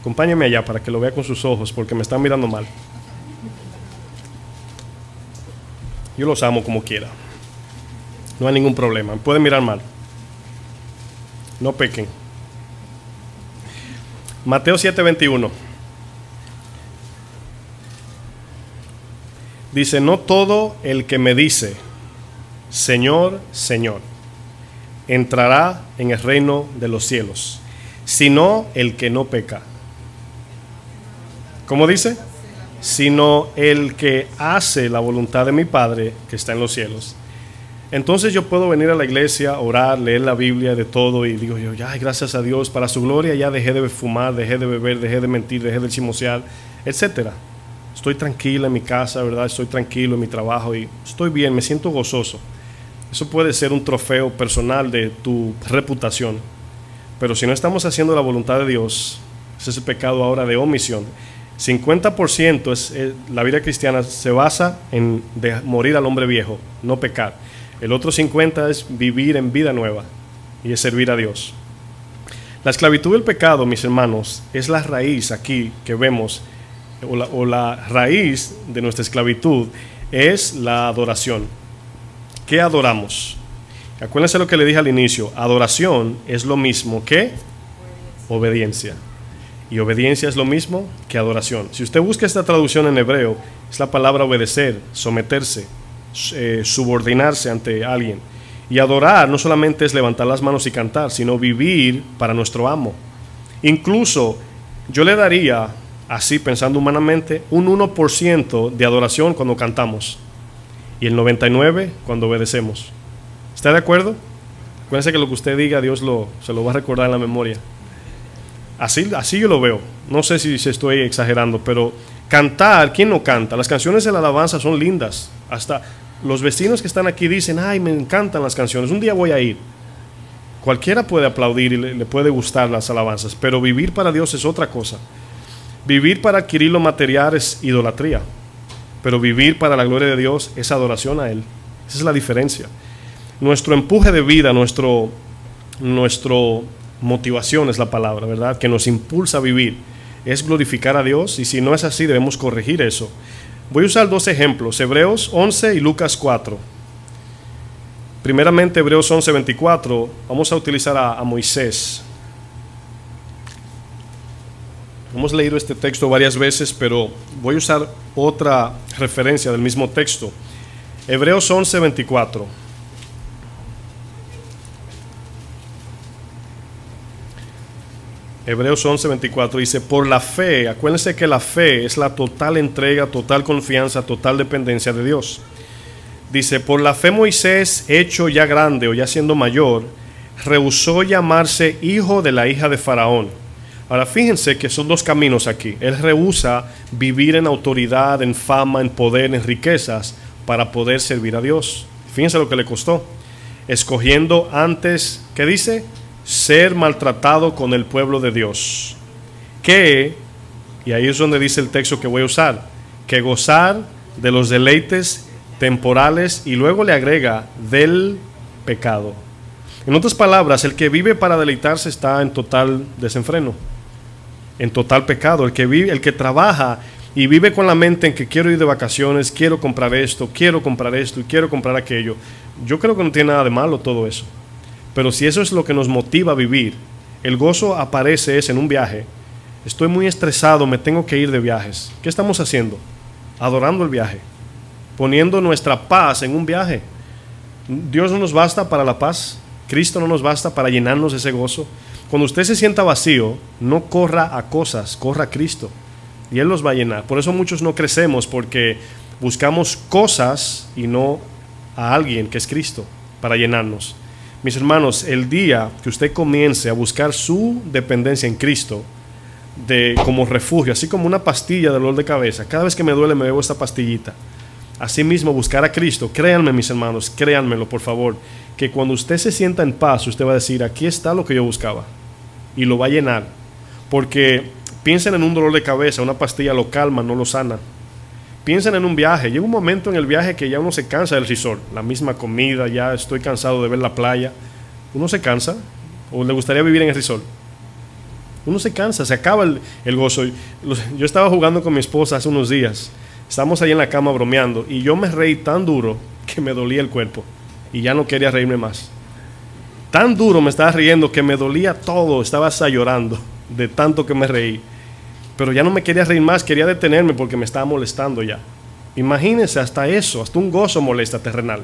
Acompáñeme allá para que lo vea con sus ojos, porque me están mirando mal. Yo los amo como quiera. No hay ningún problema. Me pueden mirar mal. No pequen. Mateo 7:21. Dice, no todo el que me dice, Señor, Señor, entrará en el reino de los cielos, sino el que no peca. ¿Cómo dice? Sino el que hace la voluntad de mi Padre que está en los cielos. Entonces yo puedo venir a la iglesia, orar, leer la Biblia, de todo, y digo yo, ya, gracias a Dios, para su gloria ya dejé de fumar, dejé de beber, dejé de mentir, dejé de chismosear, etcétera. Estoy tranquila en mi casa, ¿verdad? Estoy tranquilo en mi trabajo y estoy bien, me siento gozoso. Eso puede ser un trofeo personal de tu reputación. Pero si no estamos haciendo la voluntad de Dios, ese es el pecado ahora de omisión. 50% la vida cristiana se basa en morir al hombre viejo, no pecar. El otro 50% es vivir en vida nueva y es servir a Dios. La esclavitud del pecado, mis hermanos, es la raíz aquí que vemos, o la raíz de nuestra esclavitud es la adoración. ¿Qué adoramos? Acuérdense lo que le dije al inicio, adoración es lo mismo que obediencia. Y obediencia es lo mismo que adoración. Si usted busca esta traducción en hebreo, es la palabra obedecer, someterse, subordinarse ante alguien. Y adorar no solamente es levantar las manos y cantar, sino vivir para nuestro amo. Incluso yo le daría, así pensando humanamente, un 1% de adoración cuando cantamos y el 99% cuando obedecemos. ¿Está de acuerdo? Acuérdense que lo que usted diga, Dios se lo va a recordar en la memoria. Así yo lo veo. No sé si estoy exagerando, pero cantar, ¿quién no canta? Las canciones de la alabanza son lindas. Hasta los vecinos que están aquí dicen, ay, me encantan las canciones, un día voy a ir. Cualquiera puede aplaudir y le puede gustar las alabanzas, pero vivir para Dios es otra cosa. Vivir para adquirir lo material es idolatría, pero vivir para la gloria de Dios es adoración a Él. Esa es la diferencia. Nuestro empuje de vida, nuestro motivación es la palabra, ¿verdad? Que nos impulsa a vivir, es glorificar a Dios, y si no es así debemos corregir eso. Voy a usar dos ejemplos, Hebreos 11 y Lucas 4. Primeramente Hebreos 11:24, vamos a utilizar a Moisés. Hemos leído este texto varias veces, pero voy a usar otra referencia del mismo texto. Hebreos 11:24. Hebreos 11:24 dice, por la fe, acuérdense que la fe es la total entrega, total confianza, total dependencia de Dios. Dice, por la fe Moisés, hecho ya grande o ya siendo mayor, rehusó llamarse hijo de la hija de Faraón. Ahora fíjense que son dos caminos aquí. Él rehúsa vivir en autoridad, en fama, en poder, en riquezas, para poder servir a Dios. Fíjense lo que le costó. Escogiendo antes, ¿qué dice? Ser maltratado con el pueblo de Dios. Que, y ahí es donde dice el texto que voy a usar, que gozar de los deleites temporales, y luego le agrega del pecado. En otras palabras, el que vive para deleitarse está en total desenfreno, en total pecado. El que vive, el que trabaja y vive con la mente en que quiero ir de vacaciones, quiero comprar esto y quiero comprar aquello. Yo creo que no tiene nada de malo todo eso. Pero si eso es lo que nos motiva a vivir, el gozo aparece es en un viaje. Estoy muy estresado, me tengo que ir de viajes. ¿Qué estamos haciendo? Adorando el viaje, poniendo nuestra paz en un viaje. Dios no nos basta para la paz. Cristo no nos basta para llenarnos de ese gozo. Cuando usted se sienta vacío, no corra a cosas, corra a Cristo y Él los va a llenar. Por eso muchos no crecemos, porque buscamos cosas y no a alguien que es Cristo para llenarnos. Mis hermanos, el día que usted comience a buscar su dependencia en Cristo como refugio, así como una pastilla de dolor de cabeza, cada vez que me duele me bebo esta pastillita. Asimismo, buscar a Cristo. Créanme, mis hermanos, créanmelo, por favor, que cuando usted se sienta en paz, usted va a decir, aquí está lo que yo buscaba, y lo va a llenar. Porque piensen en un dolor de cabeza, una pastilla lo calma, no lo sana. Piensen en un viaje. Llega un momento en el viaje que ya uno se cansa del resort, la misma comida, ya estoy cansado de ver la playa. Uno se cansa, o le gustaría vivir en el resort. Uno se cansa, se acaba el gozo. Yo estaba jugando con mi esposa hace unos días. Estábamos ahí en la cama bromeando y yo me reí tan duro que me dolía el cuerpo y ya no quería reírme más. Tan duro me estaba riendo que me dolía todo, estaba hasta llorando de tanto que me reí. Pero ya no me quería reír más, quería detenerme porque me estaba molestando ya. Imagínense, hasta eso, hasta un gozo molesta terrenal.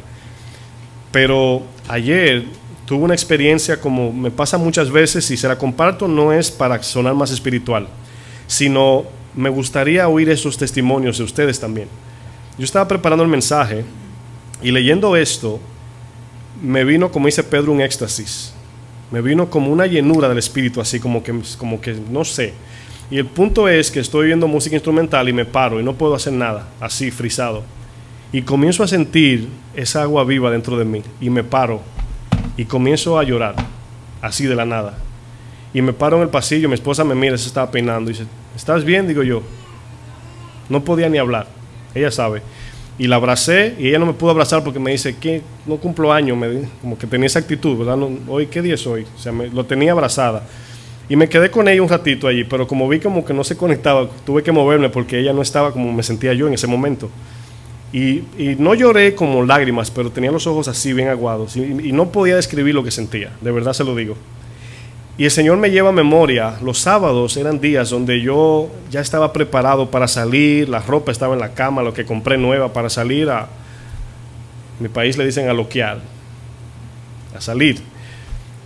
Pero ayer tuve una experiencia como me pasa muchas veces, y se la comparto, no es para sonar más espiritual, sino me gustaría oír esos testimonios de ustedes también. Yo estaba preparando el mensaje y leyendo esto, me vino, como dice Pedro, un éxtasis. Me vino como una llenura del espíritu, así como que no sé. Y el punto es que estoy viendo música instrumental y me paro y no puedo hacer nada, así frisado. Y comienzo a sentir esa agua viva dentro de mí y me paro y comienzo a llorar, así de la nada. Y me paro en el pasillo, mi esposa me mira, se estaba peinando y dice, ¿estás bien? Digo yo. No podía ni hablar, ella sabe. Y la abracé y ella no me pudo abrazar porque me dice que no cumplo años, como que tenía esa actitud, ¿verdad? No, hoy, ¿qué día es hoy? O sea, lo tenía abrazada. Y me quedé con ella un ratito allí, pero como vi como que no se conectaba, tuve que moverme porque ella no estaba como me sentía yo en ese momento. Y no lloré como lágrimas, pero tenía los ojos así bien aguados y no podía describir lo que sentía, de verdad se lo digo. Y el Señor me lleva a memoria, los sábados eran días donde yo ya estaba preparado para salir, la ropa estaba en la cama, lo que compré nueva para salir en mi país le dicen a loquear, a salir.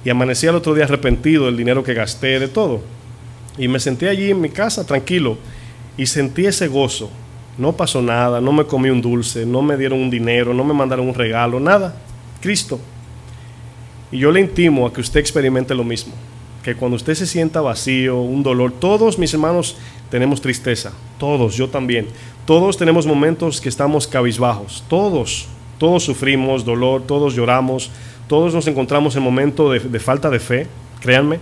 Y amanecí al otro día arrepentido del dinero que gasté, de todo. Y me senté allí en mi casa tranquilo y sentí ese gozo. No pasó nada, no me comí un dulce, no me dieron un dinero, no me mandaron un regalo, nada. Cristo. Y yo le intimo a que usted experimente lo mismo. Que cuando usted se sienta vacío, un dolor, todos mis hermanos tenemos tristeza, todos, yo también. Todos tenemos momentos que estamos cabizbajos, todos sufrimos dolor, todos lloramos, todos nos encontramos en momentos de falta de fe, créanme.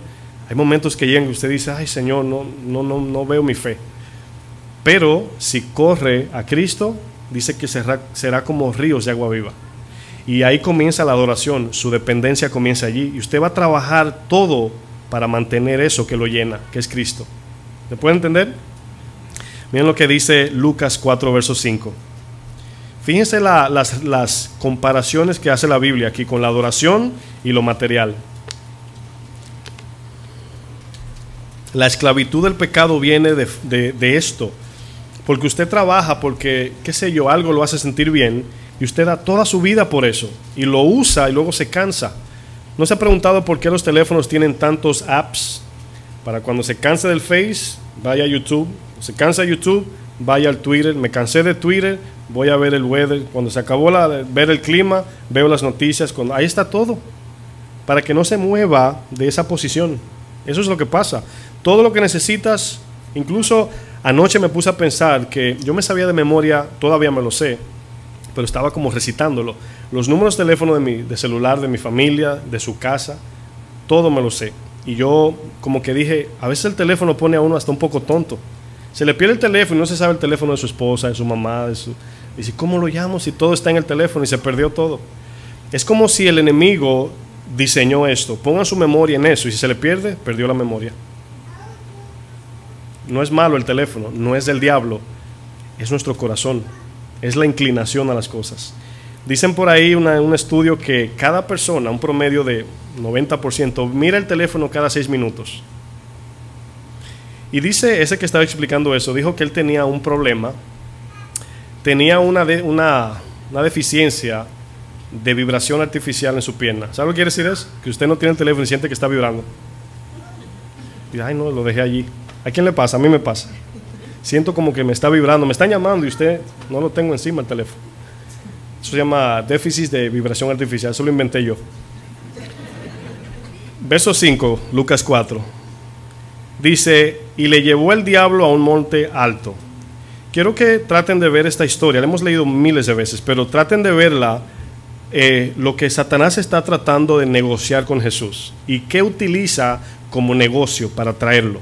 Hay momentos que llegan y usted dice, ay Señor, no veo mi fe. Pero si corre a Cristo, dice que será como ríos de agua viva. Y ahí comienza la adoración, su dependencia comienza allí. Y usted va a trabajar todo para mantener eso que lo llena, que es Cristo. ¿Me puede entender? Miren lo que dice Lucas 4, verso 5. Fíjense las comparaciones que hace la Biblia aquí con la adoración y lo material. La esclavitud del pecado viene de esto. Porque usted trabaja porque, qué sé yo, algo lo hace sentir bien y usted da toda su vida por eso y lo usa y luego se cansa. ¿No se ha preguntado por qué los teléfonos tienen tantos apps? Para cuando se canse del Face, vaya a YouTube. Se cansa de YouTube, vaya al Twitter. Me cansé de Twitter, voy a ver el weather. Cuando se acabó ver el clima, veo las noticias. Ahí está todo. Para que no se mueva de esa posición. Eso es lo que pasa. Todo lo que necesitas, incluso anoche me puse a pensar que yo me sabía de memoria, todavía me lo sé, pero estaba como recitándolo. Los números de teléfono de celular, de mi familia, de su casa, todo me lo sé. Y yo como que dije, a veces el teléfono pone a uno hasta un poco tonto. Se le pierde el teléfono y no se sabe el teléfono de su esposa, de su mamá, dice, ¿cómo lo llamo si todo está en el teléfono y se perdió todo? Es como si el enemigo diseñó esto. Pongan su memoria en eso y si se le pierde, perdió la memoria. No es malo el teléfono, no es del diablo, es nuestro corazón, es la inclinación a las cosas. Dicen por ahí un estudio que cada persona, un promedio de 90%, mira el teléfono cada 6 minutos. Y dice, ese que estaba explicando eso, dijo que él tenía un problema, tenía una deficiencia de vibración artificial en su pierna. ¿Sabe lo que quiere decir eso? Que usted no tiene el teléfono y siente que está vibrando. Y ay no, lo dejé allí. ¿A quién le pasa? A mí me pasa. Siento como que me está vibrando, me están llamando y usted no lo tengo encima el teléfono. Eso se llama déficit de vibración artificial, eso lo inventé yo. Verso 5, Lucas 4. Dice, y le llevó el diablo a un monte alto. Quiero que traten de ver esta historia, la hemos leído miles de veces, pero traten de verla, lo que Satanás está tratando de negociar con Jesús y qué utiliza como negocio para traerlo.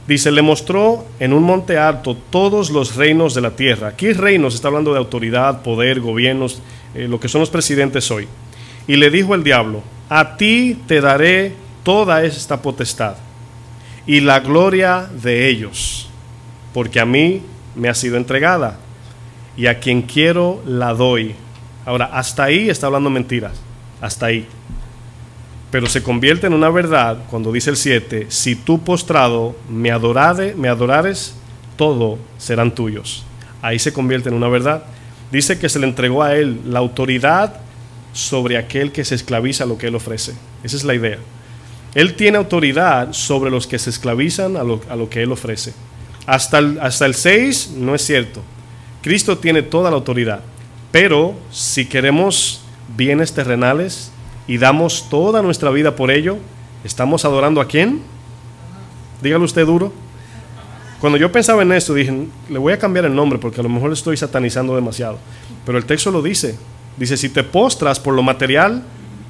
Dice, le mostró en un monte alto todos los reinos de la tierra. Aquí reinos está hablando de autoridad, poder, gobiernos, lo que son los presidentes hoy. Y le dijo el diablo, a ti te daré toda esta potestad y la gloria de ellos, porque a mí me ha sido entregada y a quien quiero la doy. Ahora, hasta ahí está hablando mentiras, hasta ahí. Pero se convierte en una verdad cuando dice el 7, si tú postrado me adorares, todo serán tuyos. Ahí se convierte en una verdad. Dice que se le entregó a él la autoridad sobre aquel que se esclaviza a lo que él ofrece. Esa es la idea. Él tiene autoridad sobre los que se esclavizan a lo que él ofrece. Hasta el 6 no es cierto. Cristo tiene toda la autoridad. Pero si queremos bienes terrenales y damos toda nuestra vida por ello, ¿estamos adorando a quién? Dígalo usted duro. Cuando yo pensaba en esto, dije, le voy a cambiar el nombre porque a lo mejor le estoy satanizando demasiado. Pero el texto lo dice. Dice, si te postras por lo material,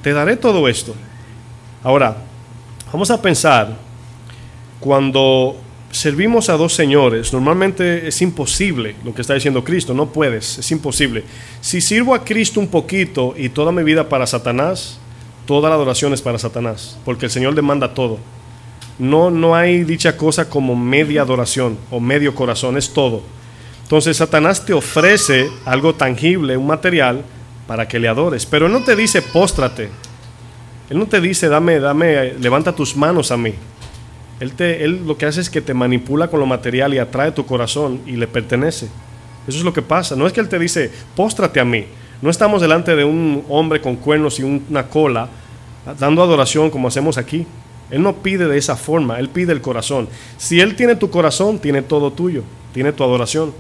te daré todo esto. Ahora, vamos a pensar, cuando servimos a dos señores, normalmente es imposible lo que está diciendo Cristo, no puedes, es imposible. Si sirvo a Cristo un poquito y toda mi vida para Satanás, toda la adoración es para Satanás, porque el Señor demanda todo. No hay dicha cosa como media adoración o medio corazón, es todo. Entonces Satanás te ofrece algo tangible, un material, para que le adores, pero Él no te dice póstrate, Él no te dice dame, levanta tus manos a mí. Él lo que hace es que te manipula con lo material y atrae tu corazón y le pertenece. Eso es lo que pasa. No es que Él te dice, póstrate a mí. No estamos delante de un hombre con cuernos y una cola dando adoración como hacemos aquí. Él no pide de esa forma, Él pide el corazón. Si Él tiene tu corazón, tiene todo tuyo, tiene tu adoración.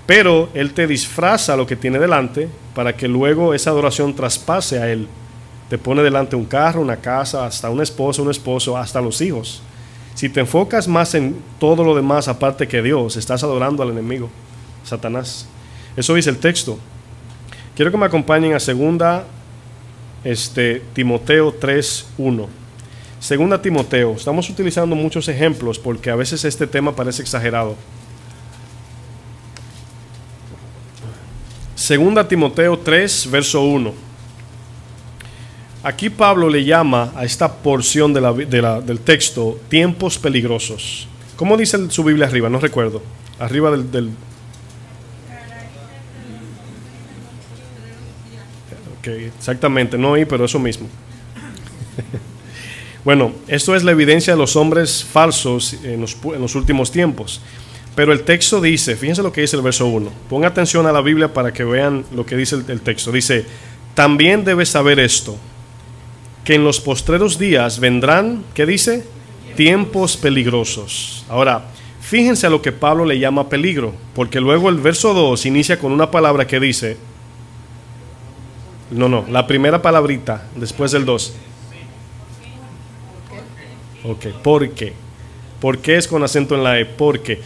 Pero Él te disfraza lo que tiene delante para que luego esa adoración traspase a Él. Te pone delante un carro, una casa, hasta una esposa, un esposo, hasta los hijos. Si te enfocas más en todo lo demás aparte que Dios, estás adorando al enemigo, Satanás. Eso dice el texto. Quiero que me acompañen a segunda Timoteo 3:1. Segunda Timoteo. Estamos utilizando muchos ejemplos porque a veces este tema parece exagerado. Segunda Timoteo 3, verso 1. Aquí Pablo le llama a esta porción del texto tiempos peligrosos. ¿Cómo dice su Biblia arriba? No recuerdo. Arriba del Ok, exactamente, no oí, pero eso mismo. Bueno, esto es la evidencia de los hombres falsos en los últimos tiempos. Pero el texto dice, fíjense lo que dice el verso 1. Ponga atención a la Biblia para que vean lo que dice el texto. Dice, también debes saber esto, que en los postreros días vendrán, ¿qué dice? Tiempos peligrosos. Ahora, fíjense a lo que Pablo le llama peligro, porque luego el verso 2 inicia con una palabra que dice, la primera palabrita después del 2. Ok, ¿por qué? ¿Por qué es con acento en la E? Porque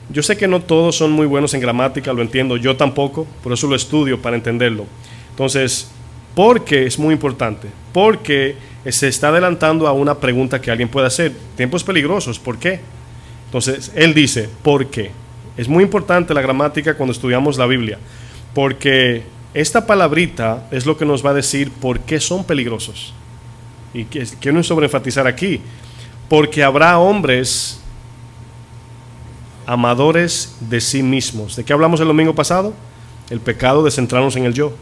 yo sé que no todos son muy buenos en gramática, lo entiendo, yo tampoco, por eso lo estudio para entenderlo. Entonces, ¿por qué es muy importante? Porque se está adelantando a una pregunta que alguien puede hacer. Tiempos peligrosos, ¿por qué? Entonces, él dice, ¿por qué? Es muy importante la gramática cuando estudiamos la Biblia, porque esta palabrita es lo que nos va a decir por qué son peligrosos. Y quiero sobreenfatizar aquí, porque habrá hombres amadores de sí mismos. ¿De qué hablamos el domingo pasado? El pecado de centrarnos en el yo.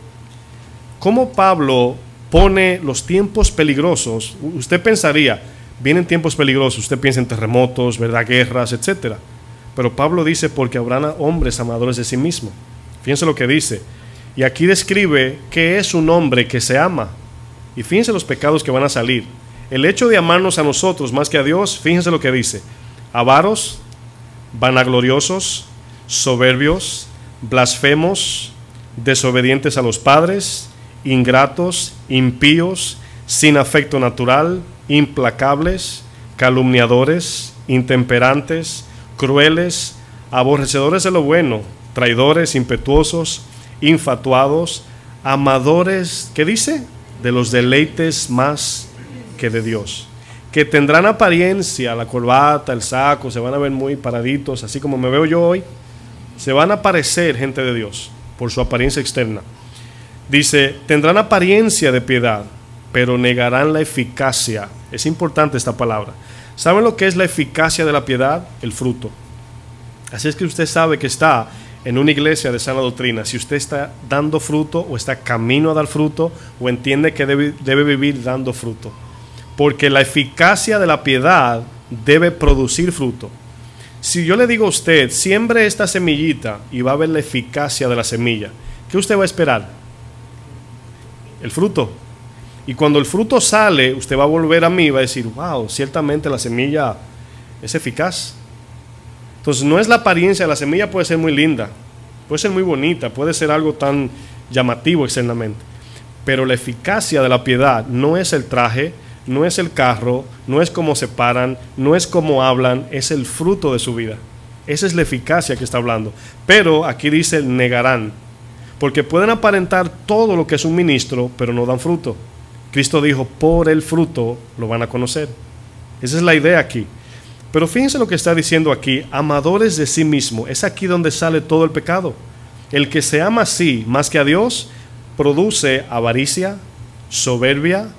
¿Cómo Pablo pone los tiempos peligrosos? Usted pensaría, vienen tiempos peligrosos, usted piensa en terremotos, ¿verdad? Guerras, etc. Pero Pablo dice, porque habrán hombres amadores de sí mismo. Fíjense lo que dice. Y aquí describe qué es un hombre que se ama. Y fíjense los pecados que van a salir. El hecho de amarnos a nosotros más que a Dios, fíjense lo que dice. Avaros, vanagloriosos, soberbios, blasfemos, desobedientes a los padres, ingratos, impíos, sin afecto natural, implacables, calumniadores, intemperantes, crueles, aborrecedores de lo bueno, traidores, impetuosos, infatuados, amadores, ¿qué dice? De los deleites más que de Dios, que tendrán apariencia, la corbata, el saco, se van a ver muy paraditos, así como me veo yo hoy, se van a parecer gente de Dios por su apariencia externa. Dice, tendrán apariencia de piedad, pero negarán la eficacia. Es importante esta palabra. ¿Saben lo que es la eficacia de la piedad? El fruto. Así es que usted sabe que está en una iglesia de sana doctrina, si usted está dando fruto o está camino a dar fruto o entiende que debe vivir dando fruto. Porque la eficacia de la piedad debe producir fruto. Si yo le digo a usted, siembre esta semillita y va a ver la eficacia de la semilla, ¿qué usted va a esperar? El fruto. Y cuando el fruto sale, usted va a volver a mí y va a decir, wow, ciertamente la semilla es eficaz. Entonces no es la apariencia, la semilla puede ser muy linda, puede ser muy bonita, puede ser algo tan llamativo externamente, pero la eficacia de la piedad no es el traje, no es el carro, no es cómo se paran, no es cómo hablan, es el fruto de su vida. Esa es la eficacia que está hablando. Pero aquí dice negarán, porque pueden aparentar todo lo que es un ministro, pero no dan fruto. Cristo dijo, por el fruto lo van a conocer. Esa es la idea aquí. Pero fíjense lo que está diciendo aquí, amadores de sí mismo. Es aquí donde sale todo el pecado. El que se ama a sí más que a Dios produce avaricia, soberbia,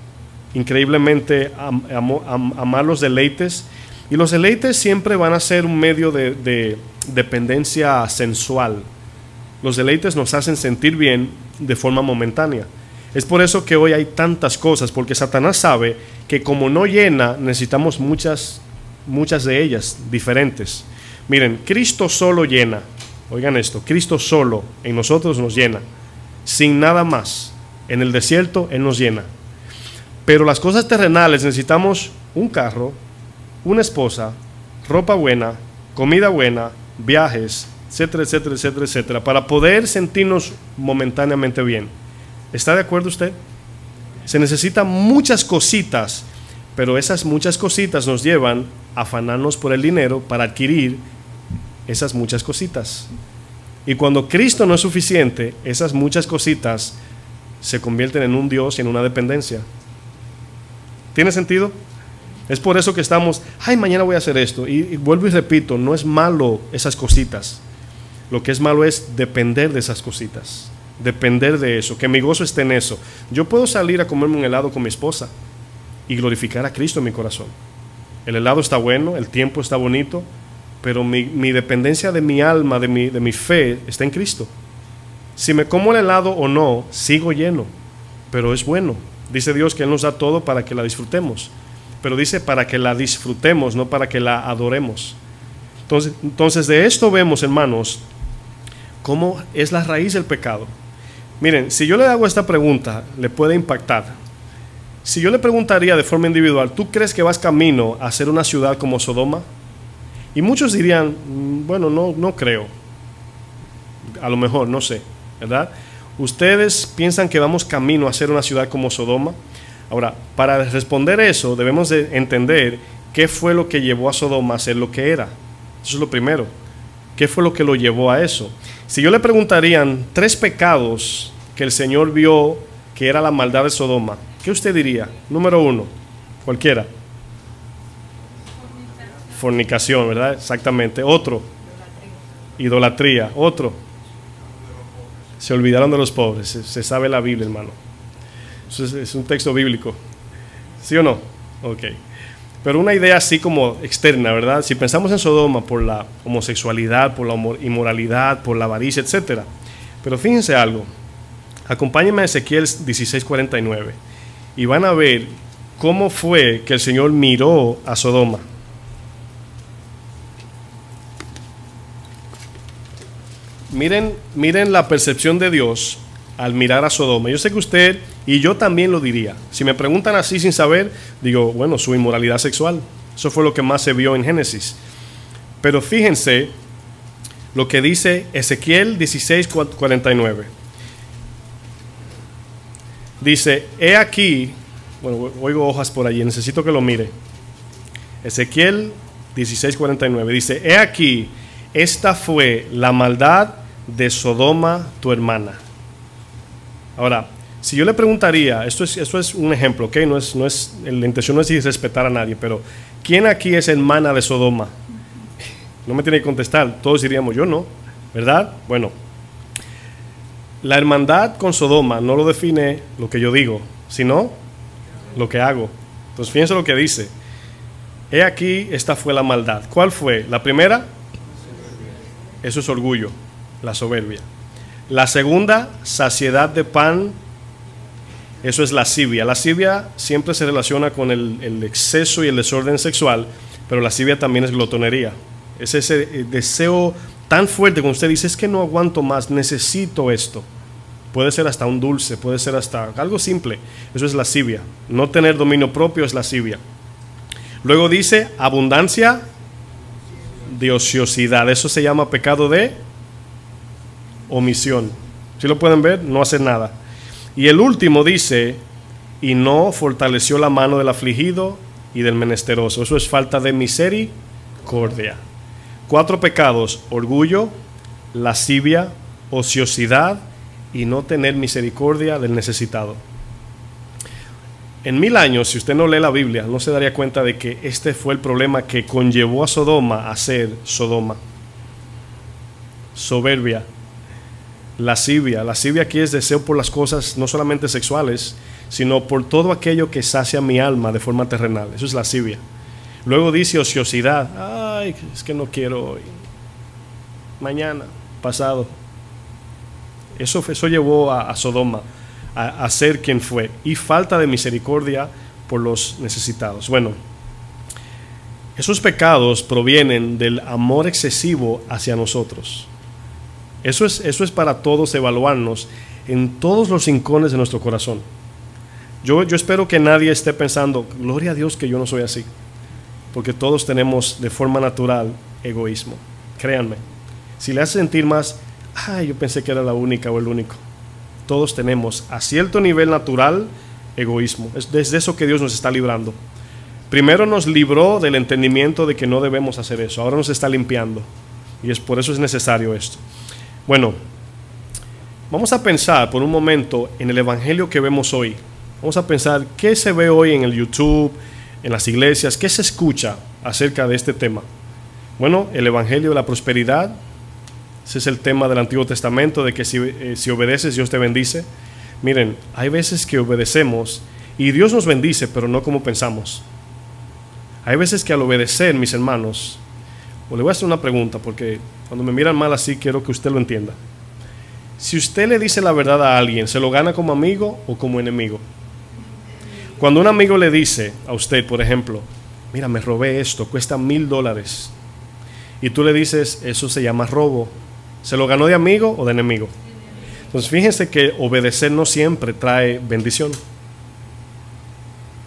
increíblemente amar los deleites. Y los deleites siempre van a ser un medio de dependencia sensual. Los deleites nos hacen sentir bien de forma momentánea. Es por eso que hoy hay tantas cosas, porque Satanás sabe que como no llena, necesitamos muchas de ellas diferentes. Miren, Cristo solo llena. Oigan esto, Cristo solo en nosotros nos llena, sin nada más. En el desierto Él nos llena. Pero las cosas terrenales necesitamos un carro, una esposa, ropa buena, comida buena, viajes, etcétera, etcétera, etcétera, etcétera, para poder sentirnos momentáneamente bien. ¿Está de acuerdo usted? Se necesitan muchas cositas, pero esas muchas cositas nos llevan a afanarnos por el dinero para adquirir esas muchas cositas. Y cuando Cristo no es suficiente, esas muchas cositas se convierten en un Dios y en una dependencia. ¿Tiene sentido? Es por eso que estamos, ay, mañana voy a hacer esto. Y vuelvo y repito, no es malo esas cositas. Lo que es malo es depender de esas cositas. Depender de eso, que mi gozo esté en eso. Yo puedo salir a comerme un helado con mi esposa y glorificar a Cristo en mi corazón. El helado está bueno, el tiempo está bonito, pero mi dependencia de mi alma, de mi fe, está en Cristo. Si me como el helado o no, sigo lleno, pero es bueno. Dice Dios que Él nos da todo para que la disfrutemos. pero dice para que la disfrutemos, no para que la adoremos. Entonces de esto vemos, hermanos, cómo es la raíz del pecado. Miren, si yo le hago esta pregunta, le puede impactar. Si yo le preguntaría de forma individual, ¿tú crees que vas camino a ser una ciudad como Sodoma? Y muchos dirían, bueno, no creo. A lo mejor, no sé, ¿verdad? ¿Ustedes piensan que vamos camino a ser una ciudad como Sodoma? Ahora, para responder eso, debemos de entender qué fue lo que llevó a Sodoma a ser lo que era. Eso es lo primero. ¿Qué fue lo que lo llevó a eso? Si yo le preguntarían 3 pecados que el Señor vio que era la maldad de Sodoma, ¿qué usted diría? Número 1, cualquiera. Fornicación, ¿verdad? Exactamente. Otro, idolatría. Otro, se olvidaron de los pobres. Se sabe la Biblia, hermano. Eso es un texto bíblico. ¿Sí o no? Ok. Pero una idea así como externa, ¿verdad? Si pensamos en Sodoma por la homosexualidad, por la inmoralidad, por la avaricia, etc. Pero fíjense algo. Acompáñenme a Ezequiel 16:49 y van a ver cómo fue que el Señor miró a Sodoma. Miren la percepción de Dios al mirar a Sodoma. Yo sé que usted y yo también lo diría. Si me preguntan así sin saber, digo, bueno, su inmoralidad sexual. Eso fue lo que más se vio en Génesis. Pero fíjense lo que dice Ezequiel 16:49. Dice, he aquí, bueno, oigo hojas por allí, necesito que lo mire. Ezequiel 16:49 dice, he aquí, esta fue la maldad de Sodoma, tu hermana. Ahora, si yo le preguntaría, esto es un ejemplo, ¿ok? La intención no es disrespetar a nadie, pero ¿quién aquí es hermana de Sodoma? No me tiene que contestar, todos diríamos yo no, ¿verdad? Bueno, la hermandad con Sodoma no lo define lo que yo digo, sino lo que hago. Entonces fíjense lo que dice. He aquí, esta fue la maldad. ¿Cuál fue? La primera, eso es orgullo, la soberbia. La segunda, saciedad de pan, eso es lascivia. Lascivia siempre se relaciona con el exceso y el desorden sexual, pero lascivia también es glotonería. Es ese deseo tan fuerte cuando usted dice, es que no aguanto más, necesito esto. Puede ser hasta un dulce, puede ser hasta algo simple. Eso es lascivia. No tener dominio propio es lascivia. Luego dice abundancia de ociosidad. Eso se llama pecado de omisión. ¿Sí lo pueden ver? No hacer nada. Y el último dice, y no fortaleció la mano del afligido y del menesteroso. Eso es falta de misericordia. 4 pecados: orgullo, lascivia, ociosidad y no tener misericordia del necesitado. En 1000 años, si usted no lee la Biblia, no se daría cuenta de que este fue el problema que conllevó a Sodoma a ser Sodoma. Soberbia, lascivia. Lascivia aquí es deseo por las cosas no solamente sexuales, sino por todo aquello que sacia mi alma de forma terrenal. Eso es lascivia. Luego dice ociosidad. Ay, es que no quiero hoy. Mañana, pasado. Eso llevó a Sodoma a ser quien fue. Y falta de misericordia por los necesitados. Bueno, esos pecados provienen del amor excesivo hacia nosotros. Eso es para todos evaluarnos en todos los rincones de nuestro corazón. Yo espero que nadie esté pensando, gloria a Dios que yo no soy así. Porque todos tenemos de forma natural egoísmo. Créanme. Si le hace sentir más, ay, yo pensé que era la única o el único. Todos tenemos a cierto nivel natural egoísmo. Es desde eso que Dios nos está librando. Primero nos libró del entendimiento de que no debemos hacer eso. Ahora nos está limpiando. Y por eso es necesario esto. Bueno, vamos a pensar por un momento en el evangelio que vemos hoy. Vamos a pensar qué se ve hoy en el YouTube, en las iglesias, qué se escucha acerca de este tema. Bueno, el evangelio de la prosperidad. Ese es el tema del Antiguo Testamento, de que si obedeces, Dios te bendice. Miren, hay veces que obedecemos y Dios nos bendice, pero no como pensamos. Hay veces que al obedecer, mis hermanos, o le voy a hacer una pregunta, porque cuando me miran mal así, quiero que usted lo entienda. Si usted le dice la verdad a alguien, ¿se lo gana como amigo o como enemigo? Cuando un amigo le dice a usted, por ejemplo, mira, me robé esto, cuesta $1000, y tú le dices, eso se llama robo, ¿se lo ganó de amigo o de enemigo? Entonces fíjense que obedecer no siempre trae bendición.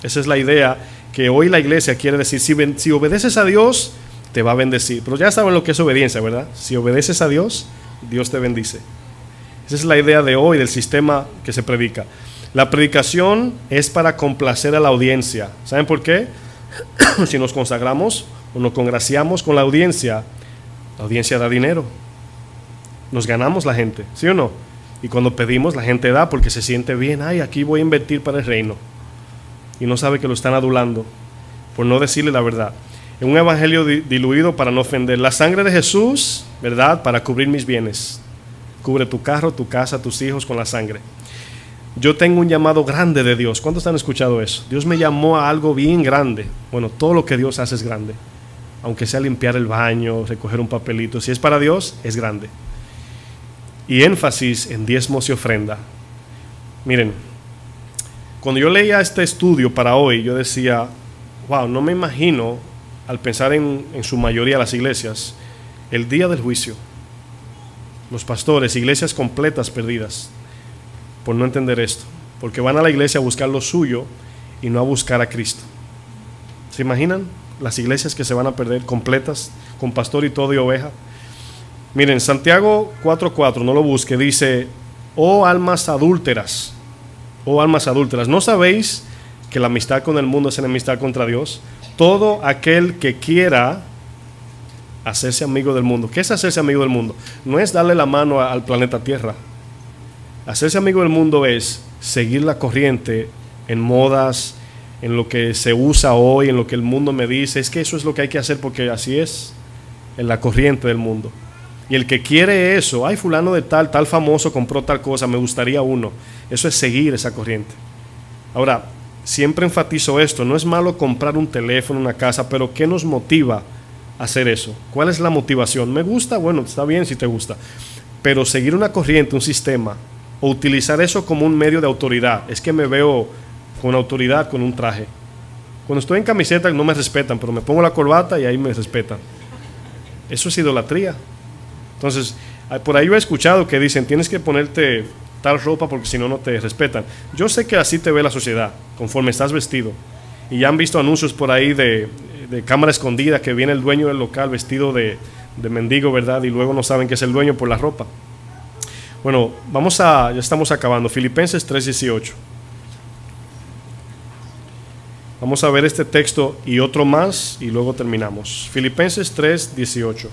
Esa es la idea que hoy la iglesia quiere decir. Si obedeces a Dios, te va a bendecir. Pero ya saben lo que es obediencia, ¿verdad? Si obedeces a Dios, Dios te bendice. Esa es la idea de hoy del sistema que se predica. La predicación es para complacer a la audiencia. ¿Saben por qué? Si nos consagramos o nos congraciamos con la audiencia da dinero. Nos ganamos la gente, ¿sí o no? Y cuando pedimos, la gente da porque se siente bien. Ay, aquí voy a invertir para el reino. Y no sabe que lo están adulando por no decirle la verdad. En un evangelio diluido para no ofender. La sangre de Jesús, ¿verdad? Para cubrir mis bienes. Cubre tu carro, tu casa, tus hijos con la sangre. Yo tengo un llamado grande de Dios. ¿Cuántos han escuchado eso? Dios me llamó a algo bien grande. Bueno, todo lo que Dios hace es grande. Aunque sea limpiar el baño, recoger un papelito. Si es para Dios, es grande. Y énfasis en diezmos y ofrenda. Miren, cuando yo leía este estudio para hoy, yo decía, wow, no me imagino, al pensar en su mayoría las iglesias, el día del juicio. Los pastores, iglesias completas perdidas por no entender esto, porque van a la iglesia a buscar lo suyo y no a buscar a Cristo. ¿Se imaginan las iglesias que se van a perder completas, con pastor y todo y oveja? Miren, Santiago 4:4, no lo busque, dice, oh almas adúlteras, ¿no sabéis que la amistad con el mundo es enemistad contra Dios? Todo aquel que quiera hacerse amigo del mundo. ¿Qué es hacerse amigo del mundo? No es darle la mano al planeta Tierra. Hacerse amigo del mundo es seguir la corriente en modas, en lo que se usa hoy, en lo que el mundo me dice. Es que eso es lo que hay que hacer porque así es en la corriente del mundo. Y el que quiere eso, ay, fulano de tal famoso compró tal cosa, me gustaría uno. Eso es seguir esa corriente. Ahora, siempre enfatizo esto, no es malo comprar un teléfono, una casa, pero ¿qué nos motiva a hacer eso? ¿Cuál es la motivación? ¿Me gusta? Bueno, está bien si te gusta. Pero seguir una corriente, un sistema, o utilizar eso como un medio de autoridad. Es que me veo con autoridad, con un traje. Cuando estoy en camiseta no me respetan, pero me pongo la corbata y ahí me respetan. Eso es idolatría. Entonces, por ahí yo he escuchado que dicen, tienes que ponerte tal ropa porque si no, no te respetan. Yo sé que así te ve la sociedad, conforme estás vestido. Y ya han visto anuncios por ahí de cámara escondida, que viene el dueño del local vestido de mendigo, ¿verdad? Y luego no saben que es el dueño por la ropa. Bueno, ya estamos acabando. Filipenses 3:18. Vamos a ver este texto y otro más y luego terminamos. Filipenses 3:18.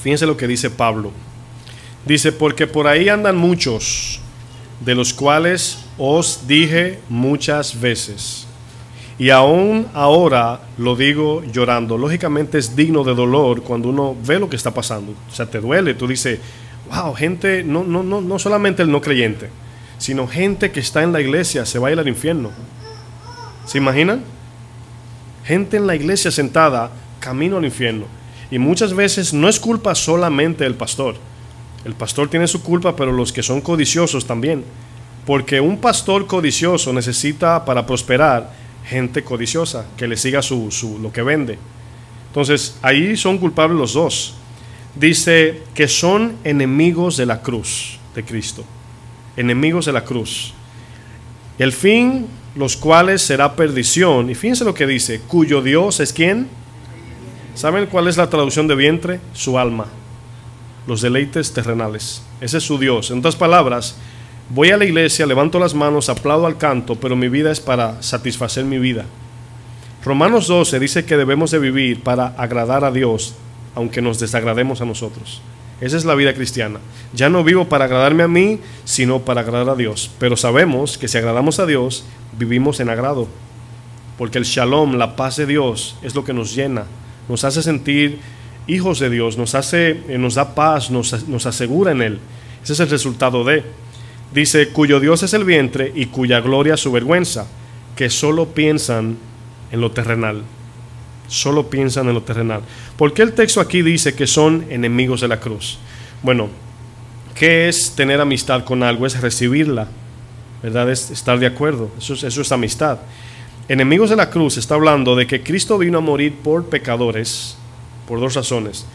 Fíjense lo que dice Pablo. Dice, porque por ahí andan muchos, de los cuales os dije muchas veces, y aún ahora lo digo llorando. Lógicamente es digno de dolor cuando uno ve lo que está pasando. O sea, te duele, tú dices, wow, gente, no solamente el no creyente, sino gente que está en la iglesia se va a ir al infierno. ¿Se imaginan? Gente en la iglesia sentada, camino al infierno. Y muchas veces no es culpa solamente del pastor. El pastor tiene su culpa, pero los que son codiciosos también. Porque un pastor codicioso necesita, para prosperar, gente codiciosa que le siga lo que vende. Entonces, ahí son culpables los dos. Dice que son enemigos de la cruz de Cristo. Enemigos de la cruz. El fin, los cuales será perdición. Y fíjense lo que dice, cuyo Dios es ¿quién? ¿Saben cuál es la traducción de vientre? Su alma. Los deleites terrenales. Ese es su Dios. En otras palabras, voy a la iglesia, levanto las manos, aplaudo al canto, pero mi vida es para satisfacer mi vida. Romanos 12 dice que debemos de vivir para agradar a Dios, aunque nos desagrademos a nosotros. Esa es la vida cristiana. Ya no vivo para agradarme a mí, sino para agradar a Dios. Pero sabemos que si agradamos a Dios, vivimos en agrado. Porque el shalom, la paz de Dios, es lo que nos llena. Nos hace sentir hijos de Dios, nos da paz, nos asegura en Él. Ese es el resultado de. Dice, cuyo Dios es el vientre y cuya gloria su vergüenza, que solo piensan en lo terrenal. Solo piensan en lo terrenal. ¿Por qué el texto aquí dice que son enemigos de la cruz? Bueno, ¿qué es tener amistad con algo? Es recibirla, ¿verdad? Es estar de acuerdo. Eso es amistad. Enemigos de la cruz está hablando de que Cristo vino a morir por pecadores, por dos razones: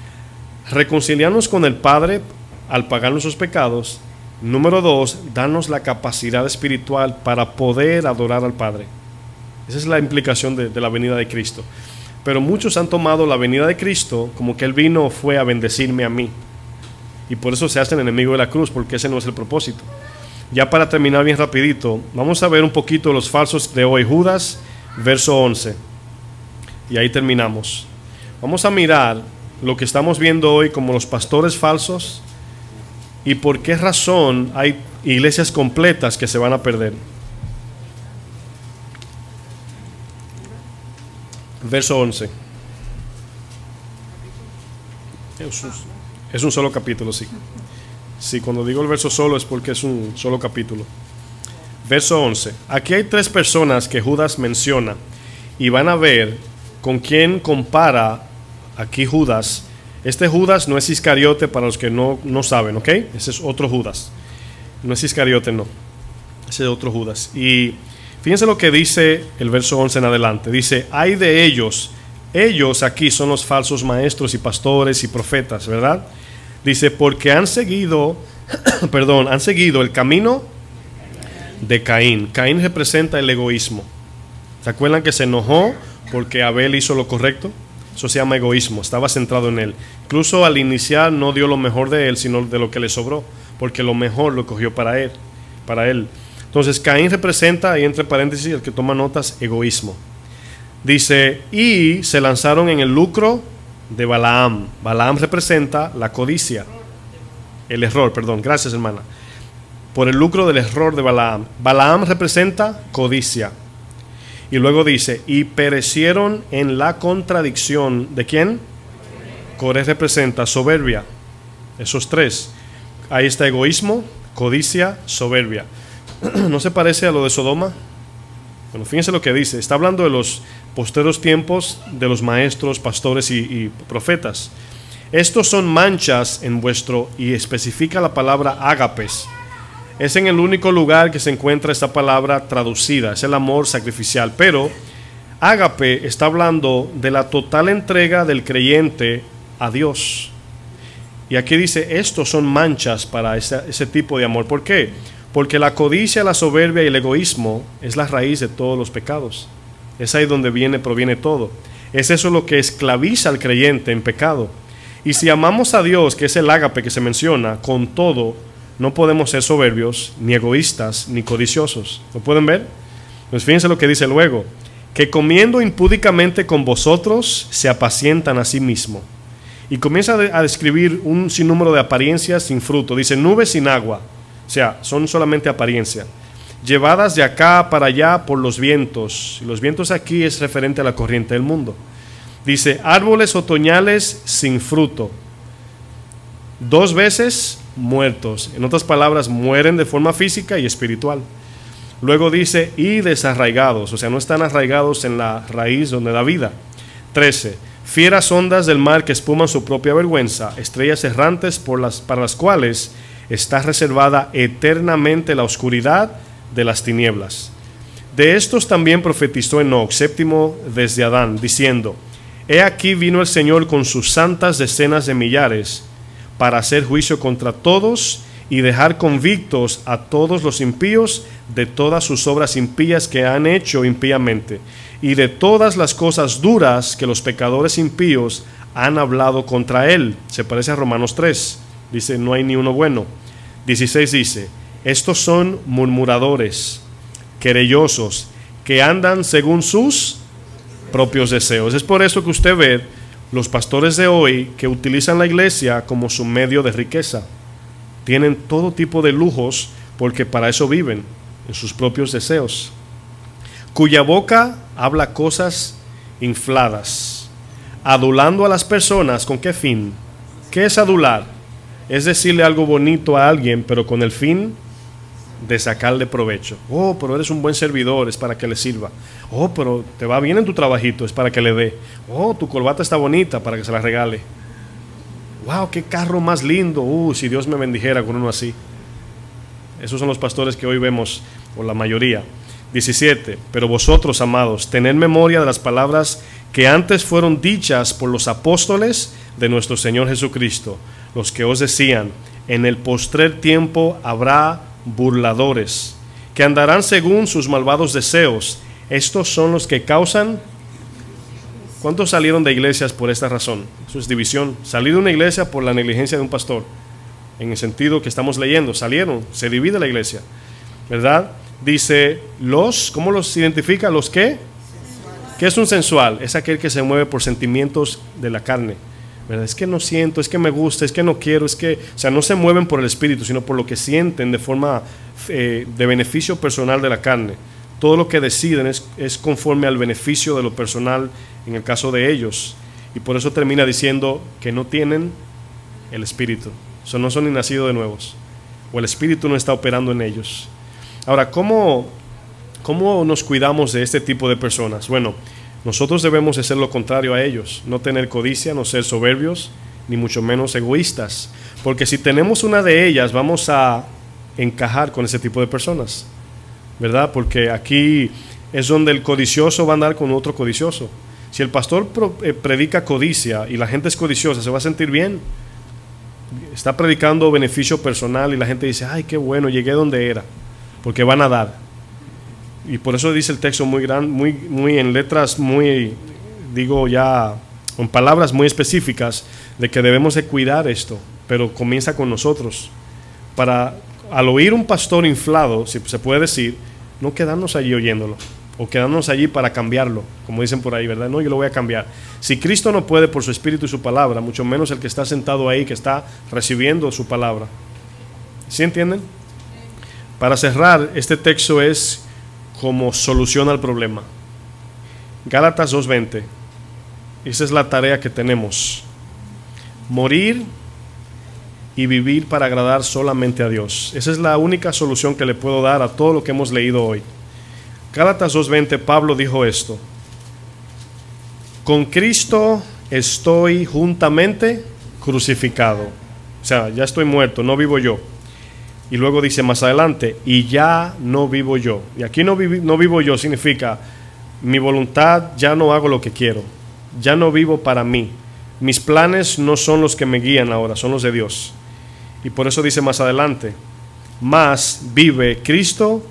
reconciliarnos con el Padre al pagar nuestros pecados. Número dos, darnos la capacidad espiritual para poder adorar al Padre. Esa es la implicación de la venida de Cristo. Pero muchos han tomado la venida de Cristo como que Él vino fue a bendecirme a mí, y por eso se hacen enemigos de la cruz, porque ese no es el propósito. Ya para terminar bien rapidito, vamos a ver un poquito los falsos de hoy. Judas, verso 11, y ahí terminamos. Vamos a mirar lo que estamos viendo hoy como los pastores falsos y por qué razón hay iglesias completas que se van a perder. Verso 11. Es un solo capítulo, sí. Sí, cuando digo el verso solo es porque es un solo capítulo. Verso 11. Aquí hay tres personas que Judas menciona y van a ver con quién compara aquí Judas. Este Judas no es Iscariote, para los que no saben, ¿ok? Ese es otro Judas. No es Iscariote, no. Ese es otro Judas. Y fíjense lo que dice el verso 11 en adelante. Dice, hay de ellos. Ellos aquí son los falsos maestros y pastores y profetas, ¿verdad? Dice, porque han seguido, han seguido el camino de Caín. Caín representa el egoísmo. ¿Se acuerdan que se enojó porque Abel hizo lo correcto? Eso se llama egoísmo, estaba centrado en él. Incluso al iniciar no dio lo mejor de él, sino de lo que le sobró, porque lo mejor lo cogió para él. Entonces Caín representa, ahí entre paréntesis, el que toma notas, egoísmo. Dice, y se lanzaron en el lucro de Balaam. Balaam representa la codicia, el error, perdón, gracias hermana. Por el lucro del error de Balaam. Balaam representa codicia. Y luego dice, y perecieron en la contradicción. ¿De quién? Coré representa soberbia. Esos tres. Ahí está egoísmo, codicia, soberbia. ¿No se parece a lo de Sodoma? Bueno, fíjense lo que dice. Está hablando de los posteros tiempos de los maestros, pastores y profetas. Estos son manchas en vuestro, y especifica la palabra ágapes. Es en el único lugar que se encuentra esta palabra traducida, es el amor sacrificial. Pero ágape está hablando de la total entrega del creyente a Dios. Y aquí dice, estos son manchas para ese tipo de amor. ¿Por qué? Porque la codicia, la soberbia y el egoísmo es la raíz de todos los pecados. Es ahí donde proviene todo. Es eso lo que esclaviza al creyente en pecado. Y si amamos a Dios, que es el ágape que se menciona, con todo, no podemos ser soberbios, ni egoístas, ni codiciosos. ¿Lo pueden ver? Pues fíjense lo que dice luego. Que comiendo impúdicamente con vosotros, se apacientan a sí mismos. Y comienza a describir un sinnúmero de apariencias sin fruto. Dice, nubes sin agua. O sea, son solamente apariencia. Llevadas de acá para allá por los vientos. Los vientos aquí es referente a la corriente del mundo. Dice, árboles otoñales sin fruto. 2 veces muertos. En otras palabras, mueren de forma física y espiritual. Luego dice, y desarraigados. O sea, no están arraigados en la raíz donde da vida. 13. Fieras ondas del mar que espuman su propia vergüenza. Estrellas errantes para las cuales está reservada eternamente la oscuridad de las tinieblas. De estos también profetizó Enoc, séptimo desde Adán, diciendo, he aquí vino el Señor con sus santas decenas de millares, para hacer juicio contra todos y dejar convictos a todos los impíos de todas sus obras impías que han hecho impíamente, y de todas las cosas duras que los pecadores impíos han hablado contra él. Se parece a Romanos 3. Dice, no hay ni uno bueno. 16 dice, estos son murmuradores, querellosos, que andan según sus propios deseos. Es por eso que usted ve los pastores de hoy que utilizan la iglesia como su medio de riqueza. Tienen todo tipo de lujos porque para eso viven, en sus propios deseos. Cuya boca habla cosas infladas, adulando a las personas. ¿Con qué fin? ¿Qué es adular? Es decirle algo bonito a alguien, pero con el fin de sacarle provecho. Oh, pero eres un buen servidor, es para que le sirva. Oh, pero te va bien en tu trabajito, es para que le dé. Oh, tu corbata está bonita, para que se la regale. wow, qué carro más lindo, si Dios me bendijera con uno así. Esos son los pastores que hoy vemos, o la mayoría. 17, pero vosotros, amados, tened memoria de las palabras que antes fueron dichas por los apóstoles de nuestro Señor Jesucristo, los que os decían, en el postrer tiempo habrá burladores, que andarán según sus malvados deseos. Estos son los que causan... ¿Cuántos salieron de iglesias por esta razón? Eso es división. Salir de una iglesia por la negligencia de un pastor, en el sentido que estamos leyendo, salieron, se divide la iglesia, ¿verdad? Dice, ¿cómo los identifica? ¿Los qué? ¿Qué es un sensual? Es aquel que se mueve por sentimientos de la carne, ¿verdad? Es que no siento, es que me gusta, es que no quiero, o sea, no se mueven por el espíritu, sino por lo que sienten de forma de beneficio personal de la carne. Todo lo que deciden es conforme al beneficio de lo personal en el caso de ellos. Y por eso termina diciendo que no tienen el espíritu. O sea, no son ni nacidos de nuevos. O el espíritu no está operando en ellos. Ahora, ¿cómo nos cuidamos de este tipo de personas? Bueno, nosotros debemos hacer lo contrario a ellos. No tener codicia, no ser soberbios, ni mucho menos egoístas. Porque si tenemos una de ellas, vamos a encajar con ese tipo de personas, ¿verdad? Porque aquí es donde el codicioso va a andar con otro codicioso. Si el pastor predica codicia y la gente es codiciosa, se va a sentir bien. Está predicando beneficio personal y la gente dice, ay, qué bueno, llegué donde era, porque van a dar. Y por eso dice el texto muy grande, muy en letras, con palabras muy específicas, de que debemos de cuidar esto, pero comienza con nosotros. Al oír un pastor inflado, si se puede decir, no quedarnos allí oyéndolo, o quedarnos allí para cambiarlo, como dicen por ahí, ¿verdad? No, yo lo voy a cambiar. Si Cristo no puede por su espíritu y su palabra, mucho menos el que está sentado ahí, que está recibiendo su palabra. ¿Sí entienden? Para cerrar, este texto es como solución al problema. Gálatas 2:20. Esa es la tarea que tenemos. Morir y vivir para agradar solamente a Dios. Esa es la única solución que le puedo dar a todo lo que hemos leído hoy. Gálatas 2:20, Pablo dijo esto: con Cristo estoy juntamente crucificado. O sea, ya estoy muerto, no vivo yo. Y luego dice más adelante, y ya no vivo yo. Y aquí no vivo yo significa, mi voluntad, ya no hago lo que quiero. Ya no vivo para mí. Mis planes no son los que me guían ahora, son los de Dios. Y por eso dice más adelante, más vive Cristo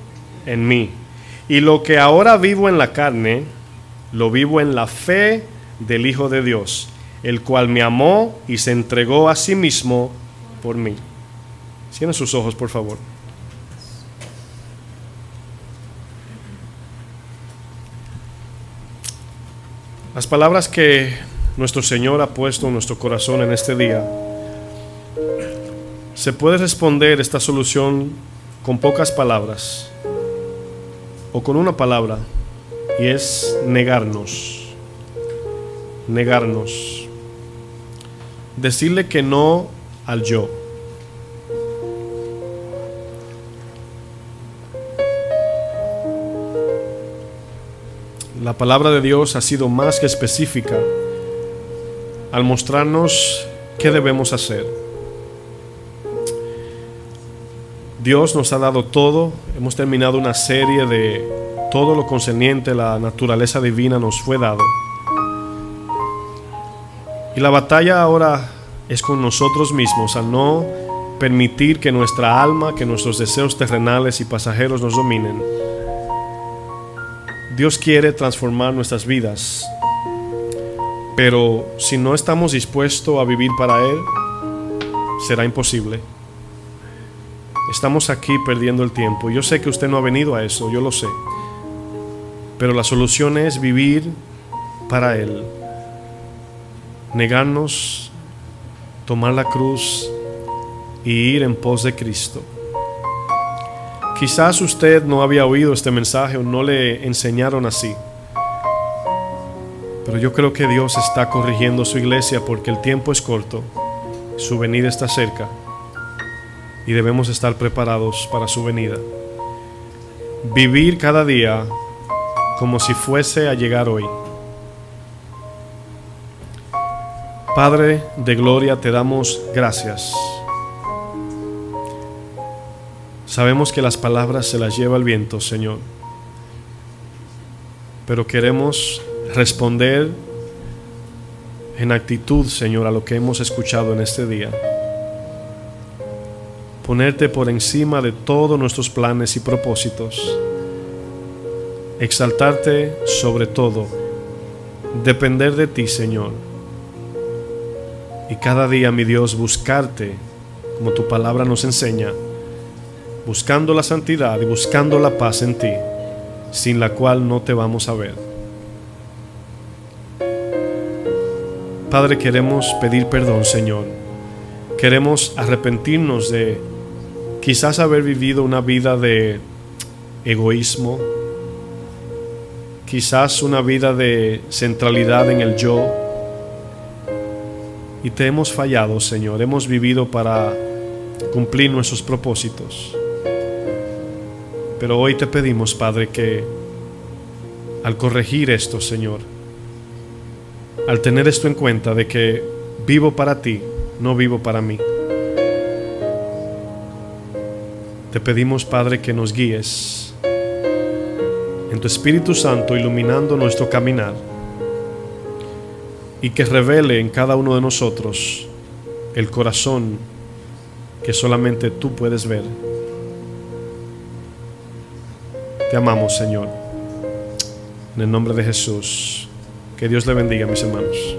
en mí. Y lo que ahora vivo en la carne, lo vivo en la fe del Hijo de Dios, el cual me amó y se entregó a sí mismo por mí. Cierren sus ojos, por favor. Las palabras que nuestro Señor ha puesto en nuestro corazón en este día, se puede responder esta solución con pocas palabras o con una palabra, y es negarnos. Negarnos. Decirle que no al yo. La palabra de Dios ha sido más que específica al mostrarnos qué debemos hacer. Dios nos ha dado todo. Hemos terminado una serie de todo lo concerniente a la naturaleza divina nos fue dado. Y la batalla ahora es con nosotros mismos, al no permitir que nuestra alma, que nuestros deseos terrenales y pasajeros nos dominen. Dios quiere transformar nuestras vidas, pero si no estamos dispuestos a vivir para Él, será imposible. Estamos aquí perdiendo el tiempo. Yo sé que usted no ha venido a eso, yo lo sé, pero la solución es vivir para Él. Negarnos, tomar la cruz y ir en pos de Cristo. Quizás usted no había oído este mensaje o no le enseñaron así, pero yo creo que Dios está corrigiendo su iglesia porque el tiempo es corto, su venida está cerca y debemos estar preparados para su venida. Vivir cada día como si fuese a llegar hoy. Padre de gloria, te damos gracias. Sabemos que las palabras se las lleva el viento, Señor, pero queremos responder en actitud, Señor, a lo que hemos escuchado en este día. Ponerte por encima de todos nuestros planes y propósitos. Exaltarte sobre todo. Depender de ti, Señor. Y cada día, mi Dios, buscarte, como tu palabra nos enseña, buscando la santidad y buscando la paz en ti, sin la cual no te vamos a ver. Padre, queremos pedir perdón, Señor. Queremos arrepentirnos de quizás haber vivido una vida de egoísmo, quizás una vida de centralidad en el yo, y te hemos fallado, Señor. Hemos vivido para cumplir nuestros propósitos. Pero hoy te pedimos, Padre, que al corregir esto, Señor, al tener esto en cuenta de que vivo para ti, no vivo para mí, te pedimos, Padre, que nos guíes en tu Espíritu Santo, iluminando nuestro caminar, y que revele en cada uno de nosotros el corazón que solamente tú puedes ver. Te amamos, Señor. En el nombre de Jesús. Que Dios le bendiga, mis hermanos.